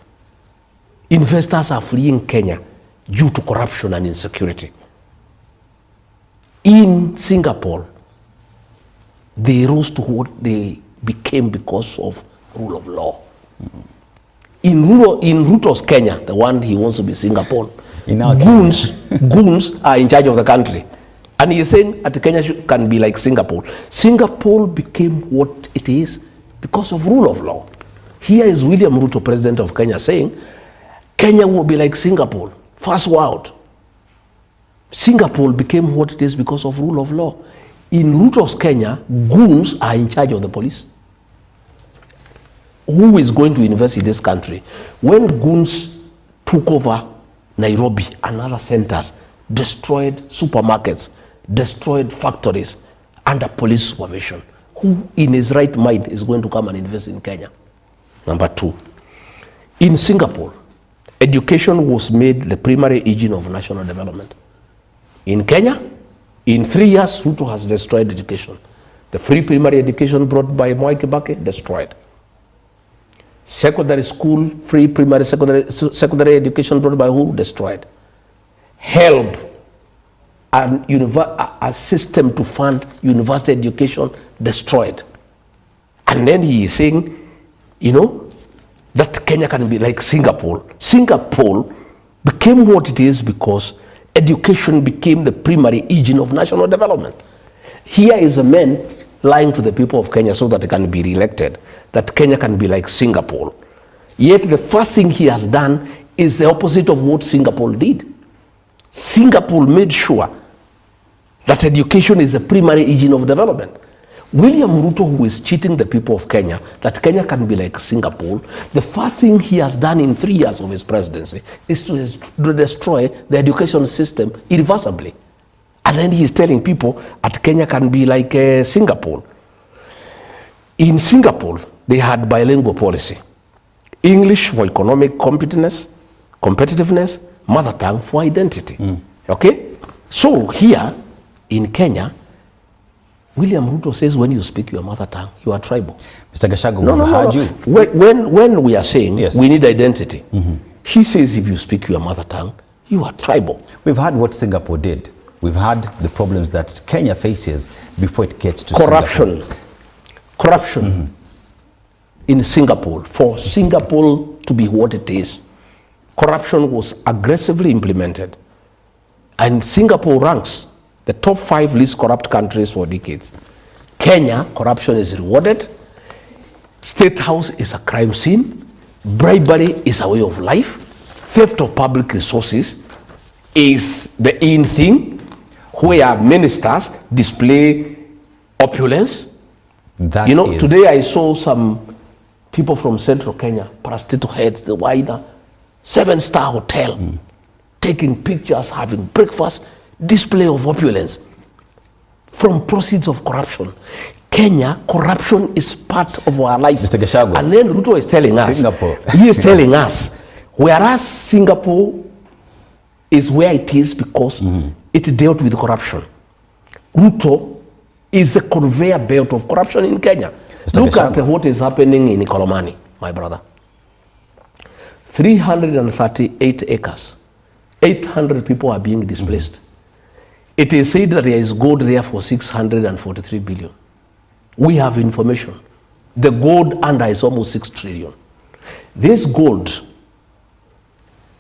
Investors are fleeing Kenya due to corruption and insecurity. In Singapore, they rose to what they became because of rule of law. In Ruto's Kenya, the one he wants to be Singapore, goons are in charge of the country. And he is saying that Kenya can be like Singapore. Singapore became what it is because of rule of law. Here is William Ruto, president of Kenya, saying Kenya will be like Singapore, first world. Singapore became what it is because of rule of law. In Ruto's Kenya, goons are in charge of the police. Who is going to invest in this country? When goons took over Nairobi and other centers, destroyed supermarkets, destroyed factories under police supervision, who in his right mind is going to come and invest in Kenya? Number two, in Singapore, education was made the primary engine of national development. In Kenya, in 3 years, Ruto has destroyed education. The free primary education brought by Mwai Kibaki, destroyed. Secondary school, free primary secondary education brought by who? Destroyed. HELB, a system to fund university education, destroyed. And then he is saying, that Kenya can be like Singapore. Singapore became what it is because education became the primary engine of national development. Here is a man lying to the people of Kenya so that they can be re-elected, that Kenya can be like Singapore. Yet the first thing he has done is the opposite of what Singapore did. Singapore made sure that education is the primary engine of development. William Ruto, who is cheating the people of Kenya, that Kenya can be like Singapore, the first thing he has done in 3 years of his presidency is to destroy the education system irreversibly. And then he's telling people that Kenya can be like Singapore. In Singapore, they had bilingual policy. English for economic competitiveness, mother tongue for identity. Okay? So here in Kenya, William Ruto says when you speak your mother tongue, you are tribal. Mr. Gachagua, we've heard you. When we are saying we need identity, he says if you speak your mother tongue, you are tribal. We've heard what Singapore did. We've had the problems that Kenya faces before it gets to corruption. Singapore. Corruption in Singapore. For Singapore to be what it is, corruption was aggressively implemented. And Singapore ranks the top 5 least corrupt countries for decades. Kenya, corruption is rewarded. State House is a crime scene. Bribery is a way of life. Theft of public resources is the in thing, where ministers display opulence. Today I saw some people from central Kenya, parastatal heads, the wider 7-star hotel, taking pictures, having breakfast, display of opulence from proceeds of corruption. Kenya, corruption is part of our life. Mr. Gachagua, and then Ruto is telling Singapore. He is telling us, whereas Singapore is where it is because it dealt with corruption. Ruto is a conveyor belt of corruption in Kenya. Mr. Look Gachagua. at what is happening in Ikolomani, my brother. 338 acres. 800 people are being displaced. It is said that there is gold there for 643 billion. We have information. The gold under is almost 6 trillion. This gold,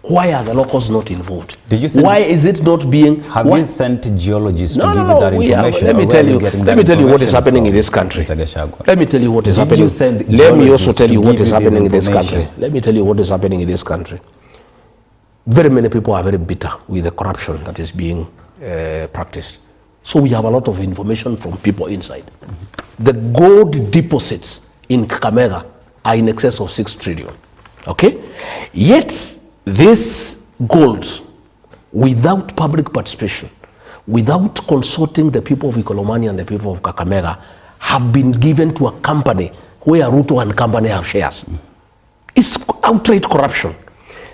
why are the locals not involved? Did you send why is it not being... Have you sent geologists to No, give no, you that no, we have- information? let me or where tell are you, getting let that me tell you what is information happening from, in this country. Mr. Gachagua? Let me tell you what is Did happening. you send Let me also geologists tell to you what give is you this happening in this information? country. Let me tell you what is happening in this country. Very many people are very bitter with the corruption that is being practiced. So we have a lot of information from people inside. The gold deposits in Kakamega are in excess of 6 trillion. Okay? Yet, this gold, without public participation, without consulting the people of Ikolomani and the people of Kakamega, have been given to a company where Ruto and company have shares. It's outright corruption.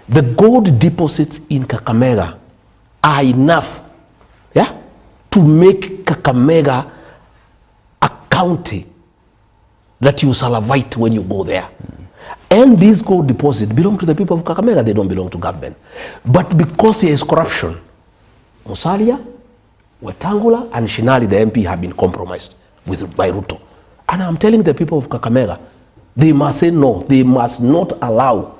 The gold deposits in Kakamega are enough, yeah, to make Kakamega a county that you salivate when you go there. And these gold deposits belong to the people of Kakamega, they don't belong to government. But because there is corruption, Musalia, Wetangula, and Shinali, the MP, have been compromised by Ruto. And I'm telling the people of Kakamega, they must say no, they must not allow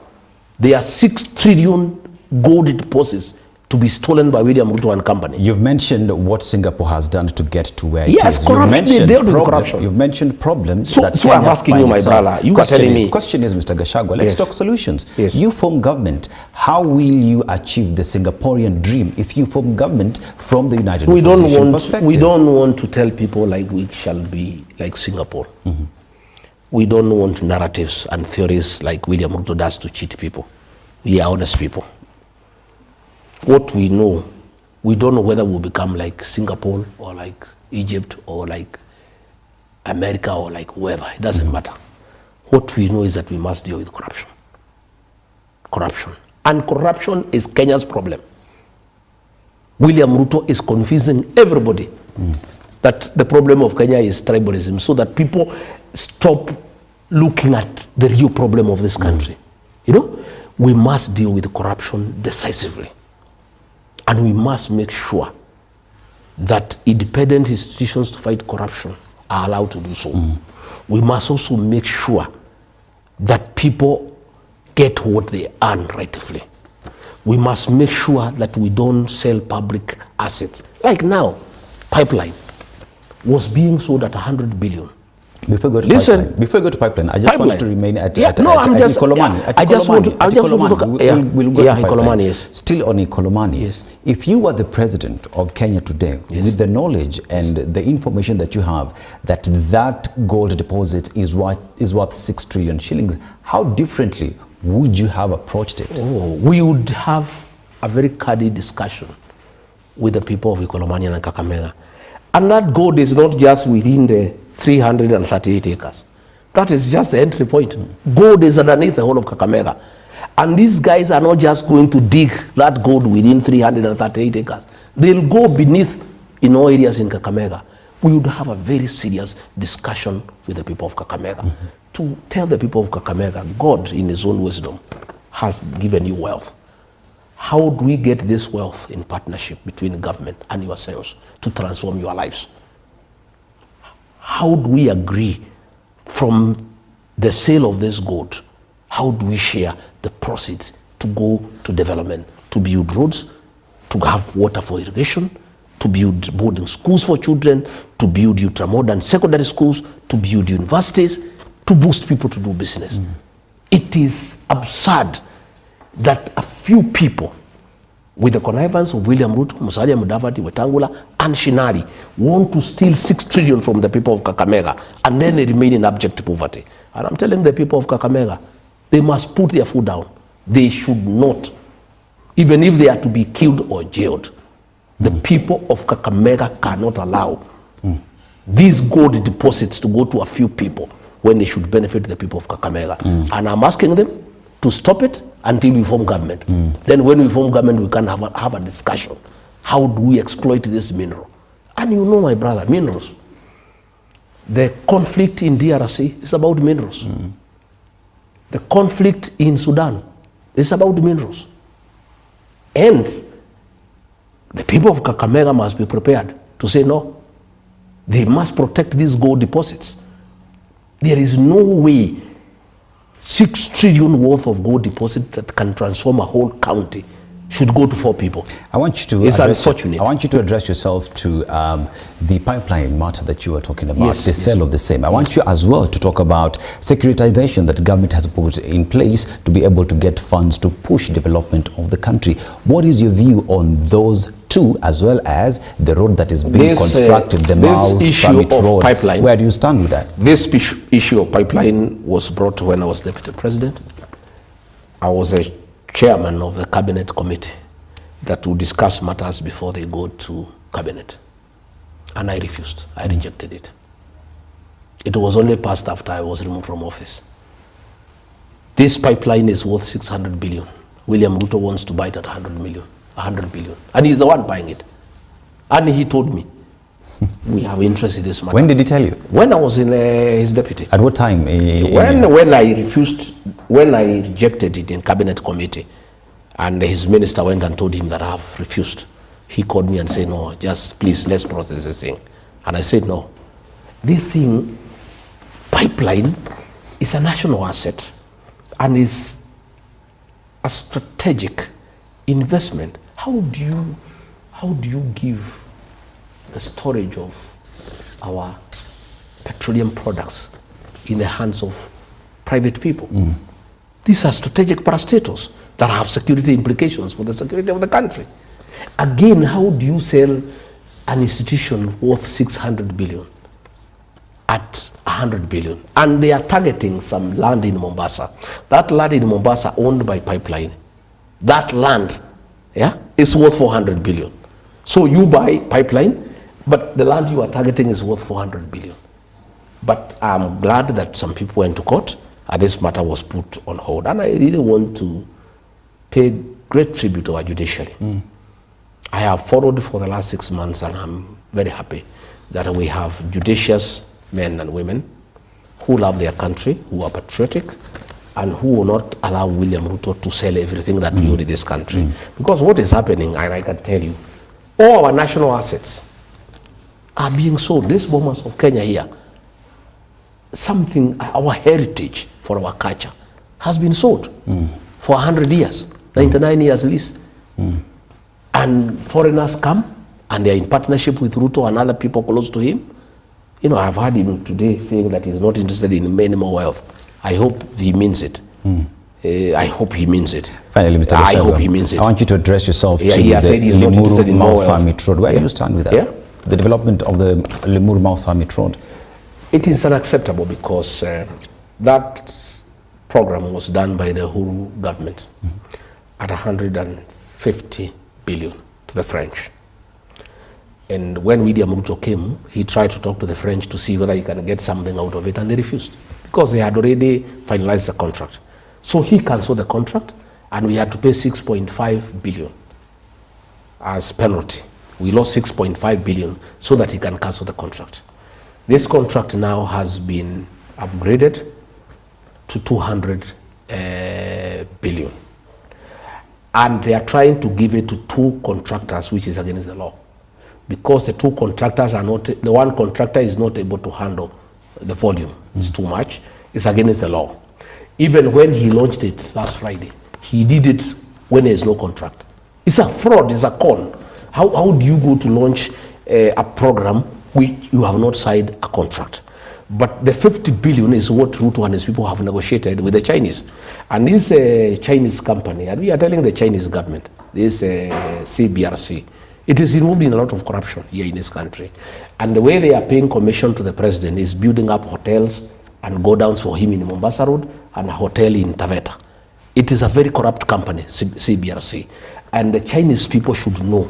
their 6 trillion gold deposits to be stolen by William Ruto and company. You've mentioned what Singapore has done to get to where Yes, it is. corruption, they dealt with corruption. You've mentioned problems So- that so I'm Kenya asking find you, my itself. brother, you are Question telling is- me- Question is, Mr. Gachagua, let's Yes. talk solutions. Yes. You form government. How will you achieve the Singaporean dream if you form government from the United Opposition perspective? We don't want to tell people like we shall be like Singapore. We don't want narratives and theories like William Ruto does to cheat people. We are honest people. What we know, we don't know whether we'll become like Singapore or like Egypt or like America or like whoever. It doesn't matter. What we know is that we must deal with corruption. Corruption. And corruption is Kenya's problem. William Ruto is confusing everybody that the problem of Kenya is tribalism, so that people stop looking at the real problem of this country. You know, we must deal with corruption decisively. And we must make sure that independent institutions to fight corruption are allowed to do so. We must also make sure that people get what they earn rightfully. We must make sure that we don't sell public assets. Like now, pipeline was being sold at 100 billion. Before we go to Listen, pipeline, I just want us to remain at Ikolomani. I just want to We'll go to pipeline. Ikolomani, yes. Still on Ikolomani. Yes. If you were the president of Kenya today, Yes. with the knowledge and the information that you have, that gold deposit is worth 6 trillion shillings, how differently would you have approached it? We would have a very candid discussion with the people of Ikolomani and Kakamega. And that gold is not just within the 338 acres. That is just the entry point. Gold is underneath the whole of Kakamega. And these guys are not just going to dig that gold within 338 acres. They'll go beneath in all areas in Kakamega. We would have a very serious discussion with the people of Kakamega to tell the people of Kakamega, God in his own wisdom has given you wealth. How do we get this wealth in partnership between government and yourselves to transform your lives? How do we agree from the sale of this gold? How do we share the proceeds to go to development, to build roads, to have water for irrigation, to build boarding schools for children, to build ultramodern secondary schools, to build universities, to boost people to do business? It is absurd that a few people, with the connivance of William Ruto, Musalia Mudavadi, Wetangula, and Shinali, want to steal 6 trillion from the people of Kakamega, and then they remain in abject poverty. And I'm telling the people of Kakamega, they must put their foot down. They should not, even if they are to be killed or jailed. The people of Kakamega cannot allow these gold deposits to go to a few people when they should benefit the people of Kakamega. And I'm asking them to stop it until we form government. Then when we form government, we can have a discussion. How do we exploit this mineral? And you know, my brother, minerals, The conflict in DRC is about minerals. The conflict in Sudan is about minerals. And the people of Kakamega must be prepared to say no. They must protect these gold deposits. There is no way 6 trillion worth of gold deposit that can transform a whole county should go to 4 people. I want you to address yourself to the pipeline matter that you were talking about, the sale of the same. I want you as well to talk about securitization that the government has put in place to be able to get funds to push development of the country. What is your view on those two, as well as the road that is being constructed, the Mau Summit Road? Pipeline, where do you stand with that? This issue of pipeline was brought when I was Deputy President. I was a chairman of the cabinet committee that would discuss matters before they go to cabinet. And I refused. I rejected it. It was only passed after I was removed from office. This pipeline is worth 600 billion. William Ruto wants to buy it at 100 billion. And he's the one buying it. And he told me, we have interest in this matter. When did he tell you? When I was in his deputy. At what time? When I refused, when I rejected it in cabinet committee, and his minister went and told him that I have refused, he called me and said, no, just please, let's process this thing. And I said, no. This thing, pipeline, is a national asset and is a strategic investment. How do you give the storage of our petroleum products in the hands of private people? These are strategic parastatals that have security implications for the security of the country. Again, how do you sell an institution worth 600 billion at 100 billion? And they are targeting some land in Mombasa. That land in Mombasa owned by pipeline. That land, is worth 400 billion. So you buy pipeline, but the land you are targeting is worth 400 billion. But I'm glad that some people went to court and this matter was put on hold. And I really want to pay great tribute to our judiciary. I have followed for the last 6 months, and I'm very happy that we have judicious men and women who love their country, who are patriotic, and who will not allow William Ruto to sell everything that we own in this country. Because what is happening, and I can tell you, all our national assets are being sold. These Bomas of Kenya here, something, our heritage for our culture, has been sold for 100 years, 99 years lease. And foreigners come, and they're in partnership with Ruto and other people close to him. You know, I've heard him today saying that he's not interested in any more wealth. I hope he means it. I hope he means it. Finally, Mr. Gachagua, I hope he means it. I want you to address yourself to the Limuru Mau Summit Road. Where do you stand with that? The development of the Limuru Mau Summit Road. It is unacceptable because that program was done by the Uhuru government at 150 billion to the French. And when William Ruto came, he tried to talk to the French to see whether he can get something out of it, and they refused because they had already finalized the contract. So he cancelled the contract, and we had to pay 6.5 billion as penalty. We lost 6.5 billion so that he can cancel the contract. This contract now has been upgraded to 200 billion. And they are trying to give it to 2 contractors, which is against the law. Because the 2 contractors are not, the one contractor is not able to handle the volume. It's too much. It's against the law. Even when he launched it last Friday, he did it when there is no contract. It's a fraud, it's a con. How do you go to launch a program which you have not signed a contract? But the 50 billion is what Ruto and his people have negotiated with the Chinese. And this Chinese company, and we are telling the Chinese government, this CBRC, it is involved in a lot of corruption here in this country. And the way they are paying commission to the president is building up hotels and go downs for him in Mombasa Road and a hotel in Taveta. It is a very corrupt company, CBRC. And the Chinese people should know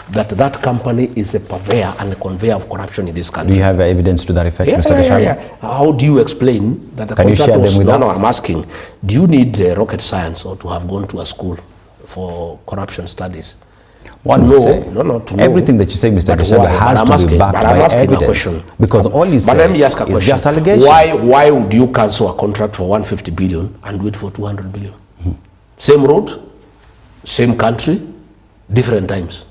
that that company is a purveyor and a conveyor of corruption in this country. Do you have evidence to that effect, Mr. Gachagua? How do you explain that the Can contract you share them with us? No, I'm asking, do you need rocket science or to have gone to a school for corruption studies? One would say, to everything that you say, Mr. Gachagua, has to be backed by evidence. Because all you say let me ask a question. is just allegation. Why would you cancel a contract for 150 billion and do it for 200 billion? Same road, same country, different times.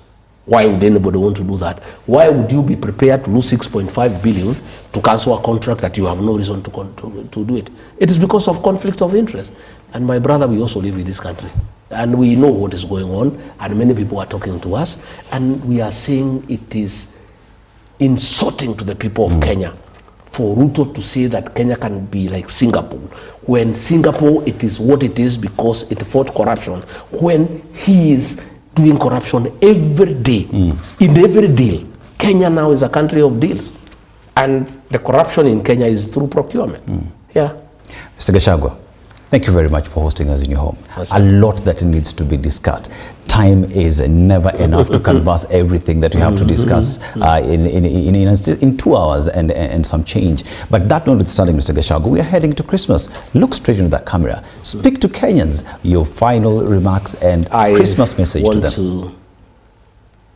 Why would anybody want to do that? Why would you be prepared to lose 6.5 billion to cancel a contract that you have no reason to do it? It is because of conflict of interest. And my brother, we also live in this country. And we know what is going on, and many people are talking to us, and we are saying it is insulting to the people of Kenya for Ruto to say that Kenya can be like Singapore. When Singapore, it is what it is because it fought corruption. When he is doing corruption every day, in every deal. Kenya now is a country of deals. And the corruption in Kenya is through procurement. Yeah. Mr. Gachagua, thank you very much for hosting us in your home. A lot that needs to be discussed. Time is never enough to canvas everything that we have to discuss in 2 hours and some change. But that notwithstanding, Mr. Gachagua, we are heading to Christmas. Look straight into that camera. Speak to Kenyans, your final remarks and Christmas message to them. I want to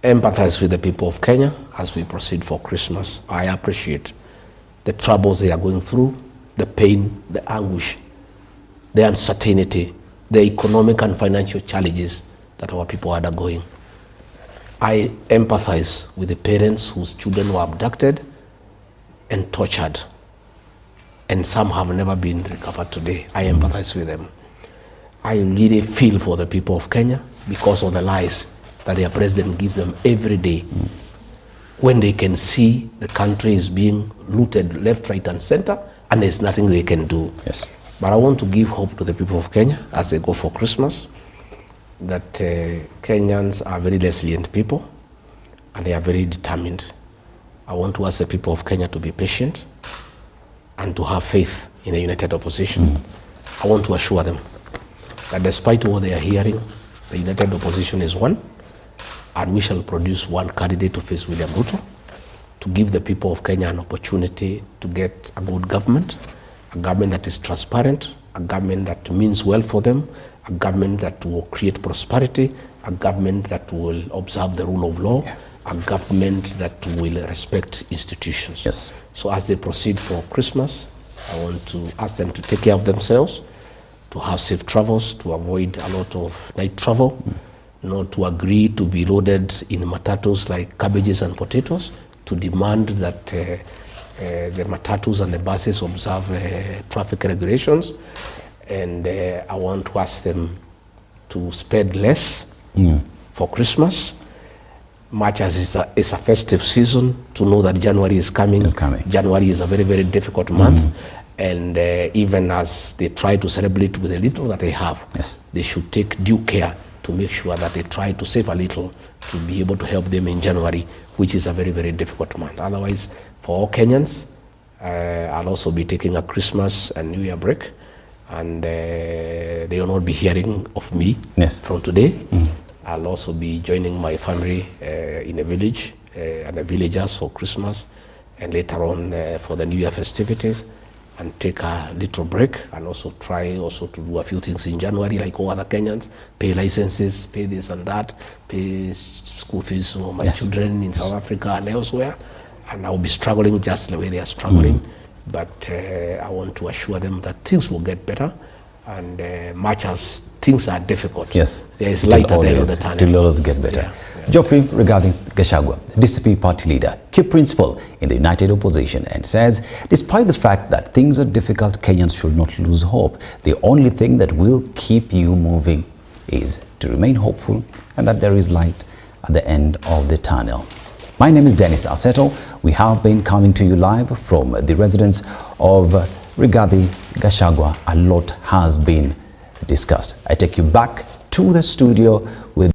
empathize with the people of Kenya as we proceed for Christmas. I appreciate the troubles they are going through, the pain, the anguish, the uncertainty, the economic and financial challenges that our people are undergoing. I empathize with the parents whose children were abducted and tortured, and some have never been recovered today. I empathize with them. I really feel for the people of Kenya because of the lies that their president gives them every day, when they can see the country is being looted left, right, and center, and there's nothing they can do. Yes. But I want to give hope to the people of Kenya as they go for Christmas, that Kenyans are very resilient people and they are very determined. I want to ask the people of Kenya to be patient and to have faith in the united opposition. I want to assure them that despite what they are hearing, the united opposition is one, and we shall produce one candidate to face William Ruto, to give the people of Kenya an opportunity to get a good government, a government that is transparent, a government that means well for them, a government that will create prosperity, a government that will observe the rule of law, a government that will respect institutions. Yes. So as they proceed for Christmas, I want to ask them to take care of themselves, to have safe travels, to avoid a lot of night travel, not to agree to be loaded in matatus like cabbages and potatoes, to demand that the matatus and the buses observe traffic regulations. And I want to ask them to spend less for Christmas, much as it's a festive season, to know that January is coming. January is a very, very difficult month. And even as they try to celebrate with the little that they have, they should take due care to make sure that they try to save a little to be able to help them in January, which is a very, very difficult month. Otherwise, for all Kenyans, I'll also be taking a Christmas and New Year break, and they will not be hearing of me from today. I'll also be joining my family in a village and the villagers for Christmas, and later on for the New Year festivities, and take a little break, and also try also to do a few things in January like all other Kenyans, pay licenses, pay this and that, pay school fees for my children in South Africa and elsewhere. And I'll be struggling just the way they are struggling. But I want to assure them that things will get better, and much as things are difficult, there is light at the end of the tunnel. It will always get better. Geoffrey, regarding Gachagua, DCP party leader, key principal in the united opposition, and says, despite the fact that things are difficult, Kenyans should not lose hope. The only thing that will keep you moving is to remain hopeful, and that there is light at the end of the tunnel. My name is Dennis Aseto. We have been coming to you live from the residence of Rigathi Gachagua. A lot has been discussed. I take you back to the studio with